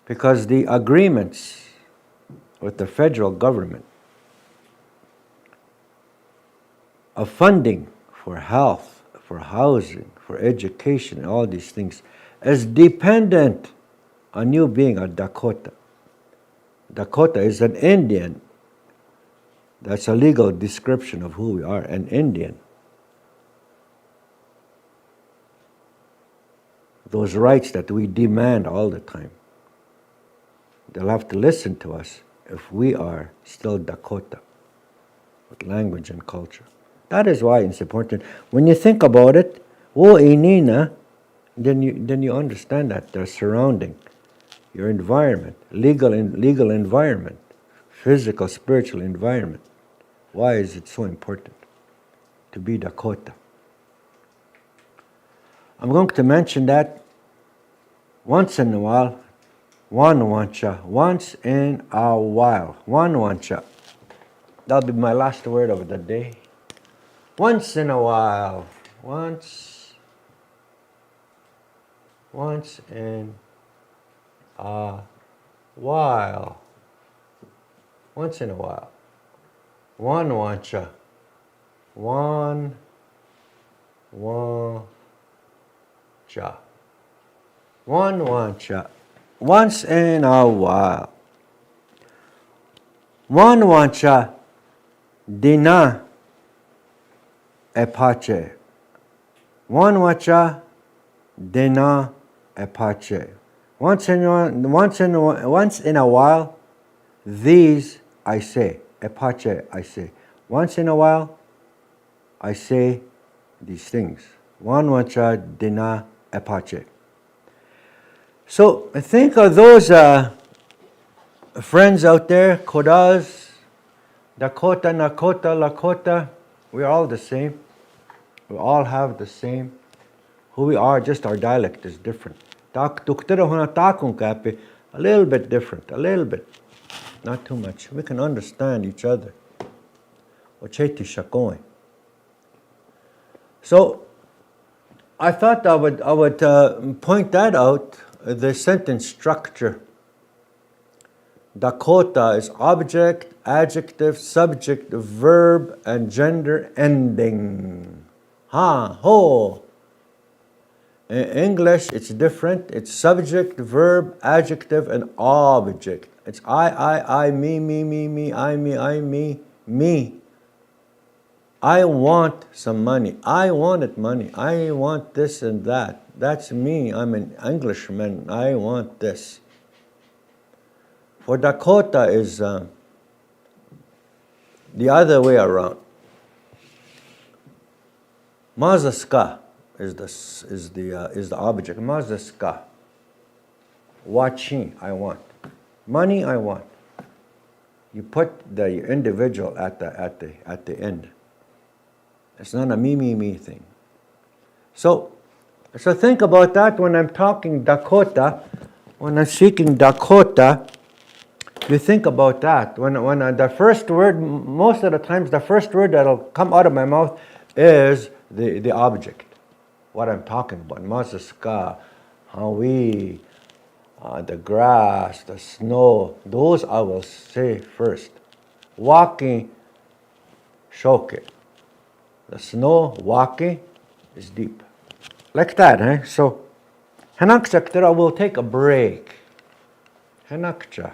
Because the agreements with the federal government of funding for health, for housing, for education, and all these things is dependent on you being a Dakota. Dakota is an Indian. That's a legal description of who we are, an Indian. Those rights that we demand all the time. They'll have to listen to us if we are still Dakota with language and culture. That is why it's important. When you think about it, wo'inina, then you understand that they're surrounding your environment, legal environment, physical, spiritual environment. Why is it so important to be Dakota? I'm going to mention that once in a while. Wanwancha, once in a while. Wanwancha. That'll be my last word of the day. Once in a while. Once in a while. Once in a while. Wanwancha. Wanwancha. Wanwancha. Once in a while. Wanwancha dina epache. Wanwancha dina epache. Once in a while, these I say. Epache I say. Once in a while, I say these things. Wanwancha dina epache. So think of those friends out there, Kodas, Dakota, Nakota, Lakota. We're all the same. We all have the same. Who we are, just our dialect is different. A little bit different, a little bit. Not too much. We can understand each other. So I thought I would point that out. The sentence structure. Dakota is object, adjective, subject, verb, and gender ending. Ho. In English, it's different. It's subject, verb, adjective, and object. It's I, me, I, me. I want some money. I wanted money. I want this and that. That's me. I'm an Englishman. I want this. For Dakota is the other way around. Mazaska is the object. Mazaska. Watching, I want. Money, I want. You put the individual at the end. It's not a me thing. So think about that when I'm talking Dakota. When I'm speaking Dakota, you think about that. When the first word, most of the times, the first word that'll come out of my mouth is the object. What I'm talking about. Masaska, Hawi, the grass, the snow. Those I will say first. Walking, shoke. The snow, walking, is deep. Like that, eh? So, Hanakcha, we'll take a break. Hanakcha.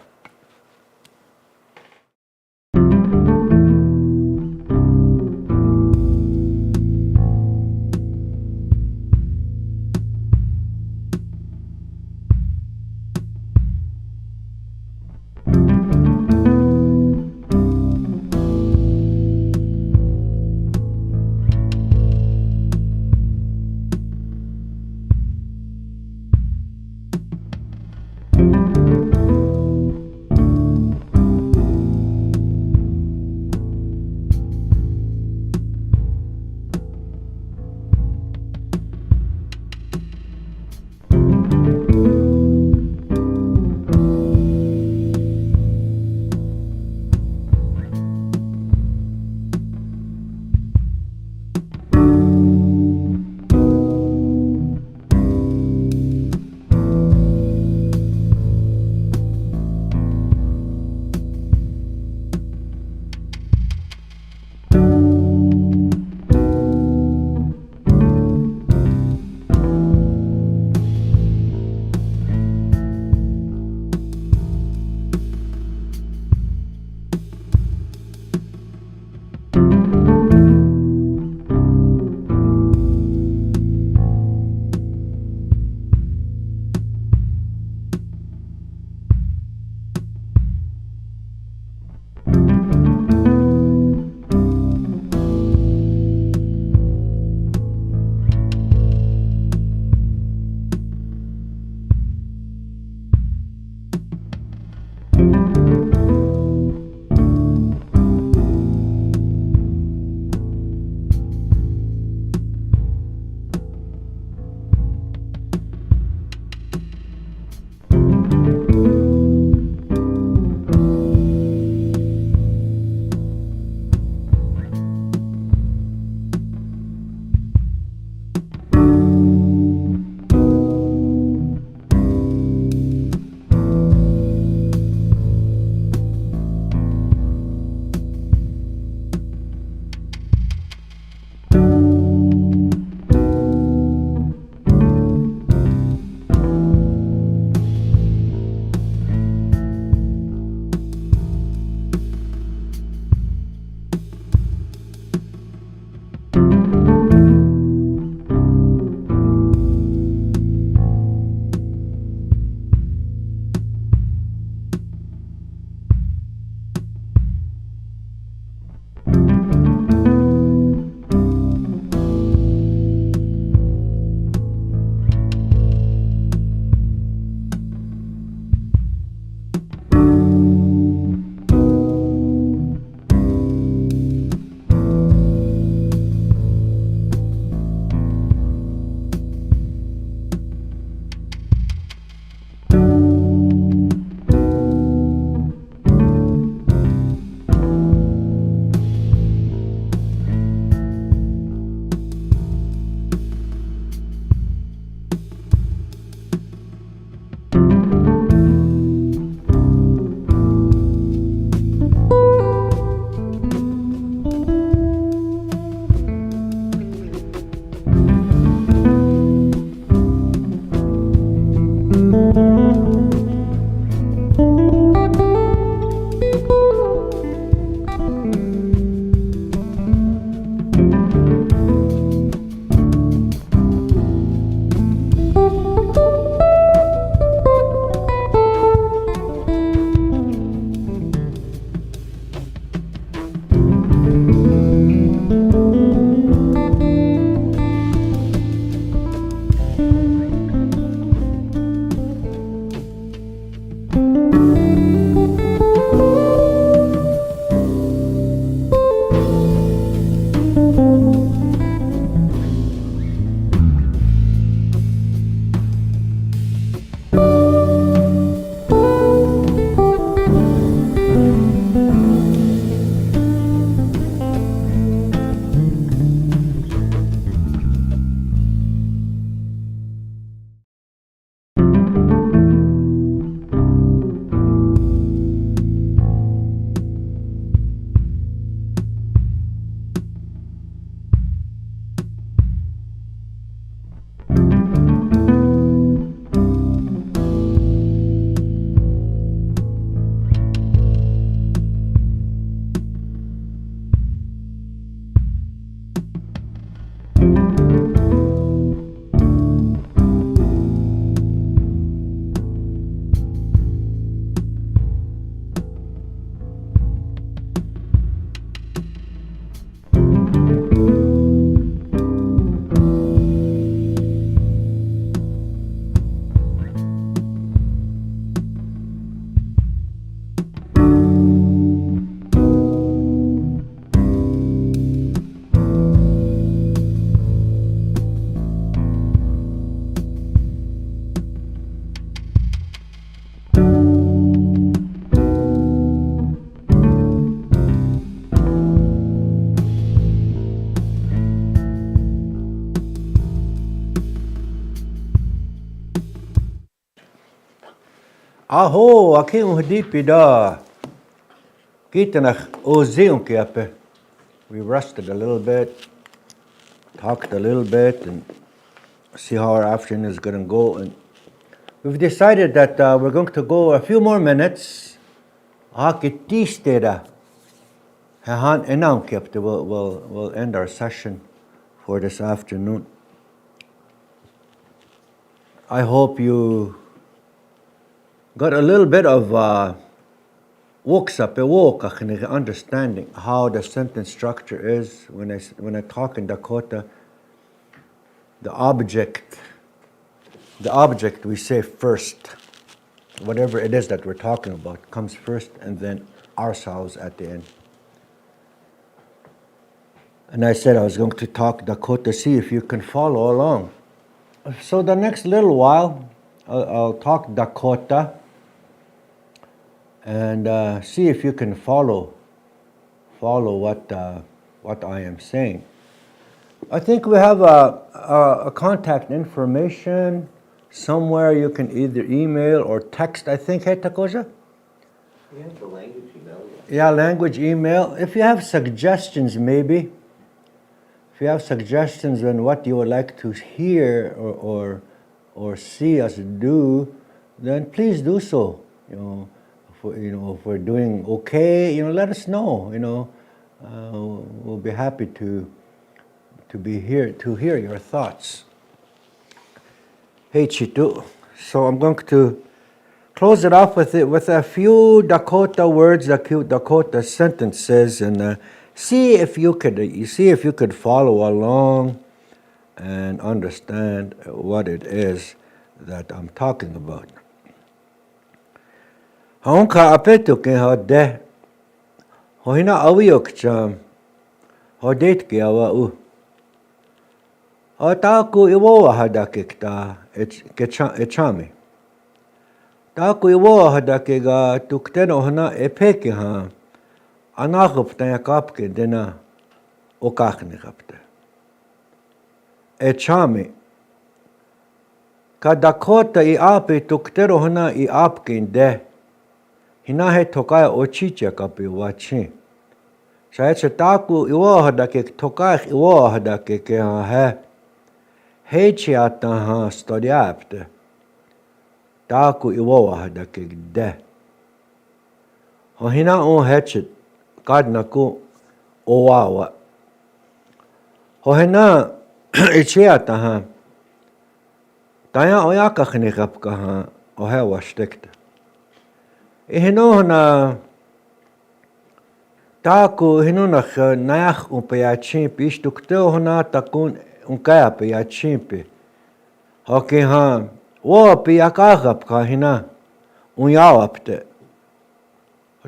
Aho, aqui hadipi da. Kitanach ozion kiape. We rested a little bit, talked a little bit, and see how our afternoon is going to go. And we've decided that we're going to go a few more minutes. We'll end our session for this afternoon. I hope you got a little bit of understanding how the sentence structure is. When I talk in Dakota, the object we say first. Whatever it is that we're talking about comes first, and then ourselves at the end. And I said I was going to talk Dakota, see if you can follow along. So the next little while, I'll talk Dakota and see if you can follow what I am saying. I think we have a contact information. Somewhere you can either email or text, I think, hey, Dakota? You have the language email? Yeah, language email. If you have suggestions, maybe. If you have suggestions on what you would like to hear or see us do, then please do so. If we're doing okay, let us know. We'll be happy to be here to hear your thoughts. Hey Chitu. So I'm going to close it off with a few Dakota words, Dakota sentences, and see if you could follow along and understand what it is that I'm talking about. Haunka apetuke hode hoina awiok cham hodet ke awa Taku iwo hadakikta echami. Taku iwo hadakega tukteno hana epeke ha anagupta yakapke dena okakne kapte. Echami. Ka Dakota Iapi tuktero hana Iapke de hinahe tokaya ochicha kapi wachi. Shaeche taku iwo hadakik tokach iwo hadakike ha he. Heichiataha stodiapte. Taku iwoa hadakik de. Hohina hechet kadnaku owawa. Hohina ichiataha. Taya oyakachnikapkaha ohewa stekte. Ihinohna taku hinunach nayach upayachimpi ishtuktehona takun unkaya payachimpi. Hoki ha wo piyakagapka hina unyawapte.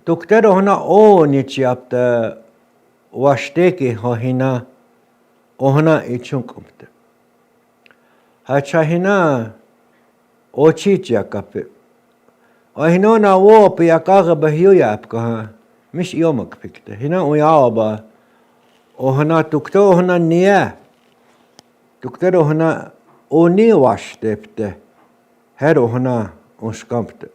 Tuktero hona o nichiapte washteki hina ohna ichunkumte. Hacha hina ochichiakape. Ohinona wo piyakagaba hiyapka mish yomak pikte. Hina unyawaba ohna tukto hona niya. Tuktero hona oni washtepte. Hero hona uskampte.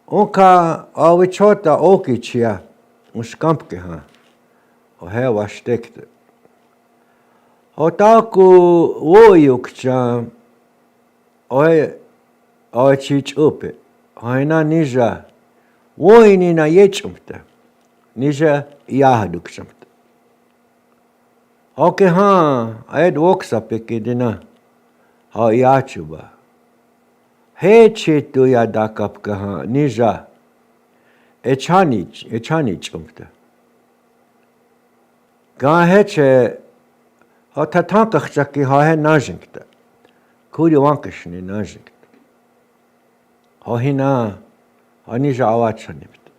Onka awichota okichia uskampke ha. Ohe washtekte. Otaku woyukcha oe chich upe. Haina nija woini na yechumte. Nija yahadukchamte. Oke ha aed woksapeke dina ha yachuba. Hechitu yadakapka ha nija echanich umte. Ga heche ha tatankachaki ha he najinkte. Kuri wankashni najinkte. Hohina anija awachanipte.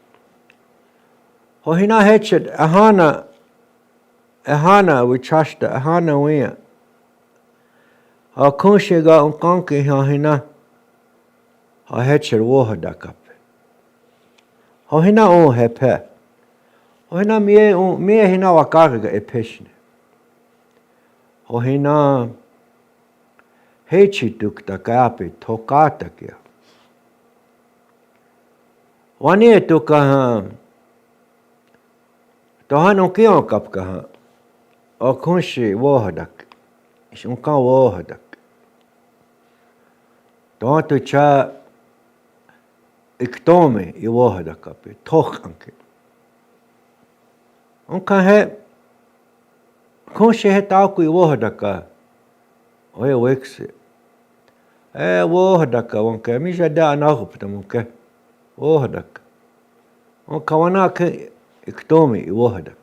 Hohina hechet ahana wichashta ahana wia. Ha kunshiga unkanki hohina ha hecher woha dakape. Hohina hepe. Hohina mie hina wakariga epeshne. Hohina hechituk dakape tokata kia. Wani tukahan. Tohan on kion kapkahan. O kunshi wohadak. Shunkan wohadak. Tohan tu cha iktome i wohadak kapi. Toch anke. Onkan he kunshi he tauku i wohadaka. Oye wiksi. Wohadaka onke. Misha da anahupta munke. Wohadak. Onka wanake iktome i wohadak.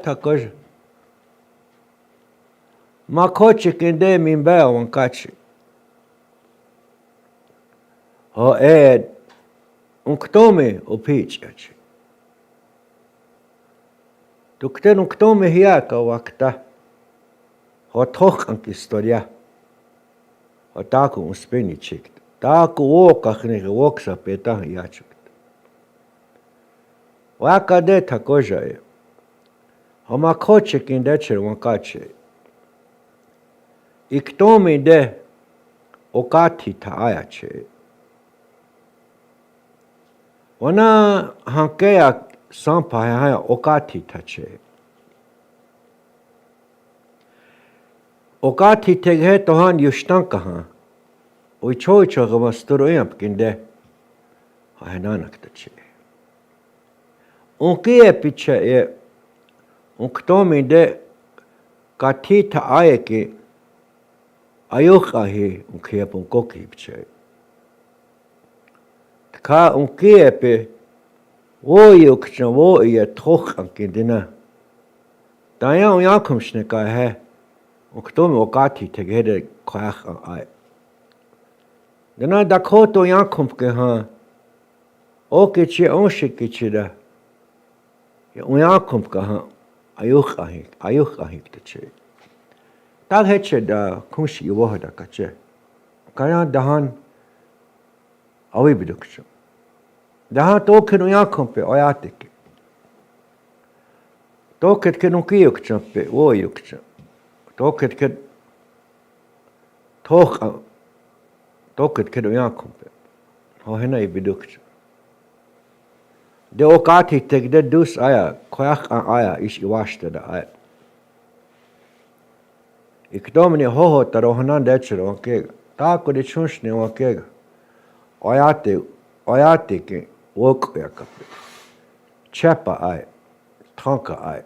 Takoja. Ma kochi kinde minbea wankachi. Ho uktome opichachi. Tukten uktome hiaka wakta. Ho toch anki historia. Ho taku uspeni chikt. Taku wokachne woksa peta hiachuk. Waka de takoja e. Homa koche kindecher wankache. Iktome de okati taayache. Wana hankea sampa haya okati tache. Okati teghe tohan yushtankahan. Uichoicho gamasturu yamp kinde. Hahenanak tache. Unkie picha e. Uktome de katita ayeke ayukahi unkiep unkokipche. Ka unkiepe woyukcha woye toch ankindina. Daya unyakumshne ka he. Uktome okati tegede kwach ay. Dana Dakota unyakumke ha. Okichi onshikichida. Unyakumka ha. Ayukahi tache. Tag heche da kunshi wohada kache. Kaya dahan awi bidukcha. Dahan token uyakumpe oyatike. Toket ken unkiyukcha pe woyukcha. Toket ken toket ken uyakumpe. Hohena ibidukcha. De okati tegde dus aya, koyach aya ish iwashta da aya. Ikdomni hoho tarohanan dechero wankega. Tako de chunshne wankega. Oyate ke wok yakape. Chepa aya. Tanka aya.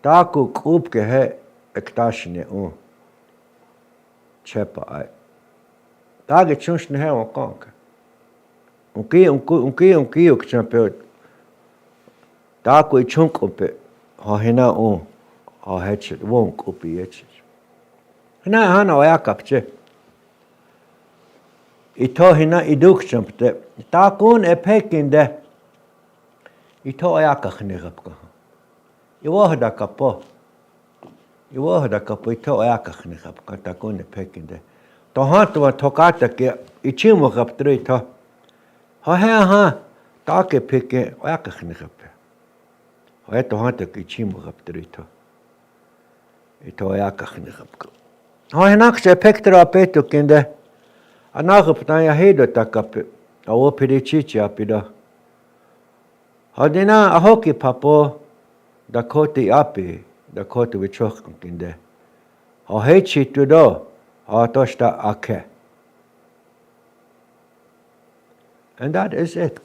Tako kup ke he ektashne Chepa aya. Tage chunshne he wankanka. Unki ukchampe. Tako ichunkumpe. Hina hechet wonk upi yechet. Hana oyakakche. Ito hina idukchampte. Takun epekinde. Ito oyakakhnegapka. Iwohdakapo. Ito oyakakhnegapka. Takun epekinde. Tohantuwa tokata ke ichimukaptre ito. Ha. Take peke oyakakhnegapte. Hoeto hanta ke ichimukaptre ito. Ito oyakakhnegapka. Hoenakse epektra apetu kinde. Anagaptan ya hedo takape. Awo pirichichi apida. Hadina ahoki papo. Dakota Iapi. Dakota wichok kinde. Hechi tudo. Toshta ake. And that is it.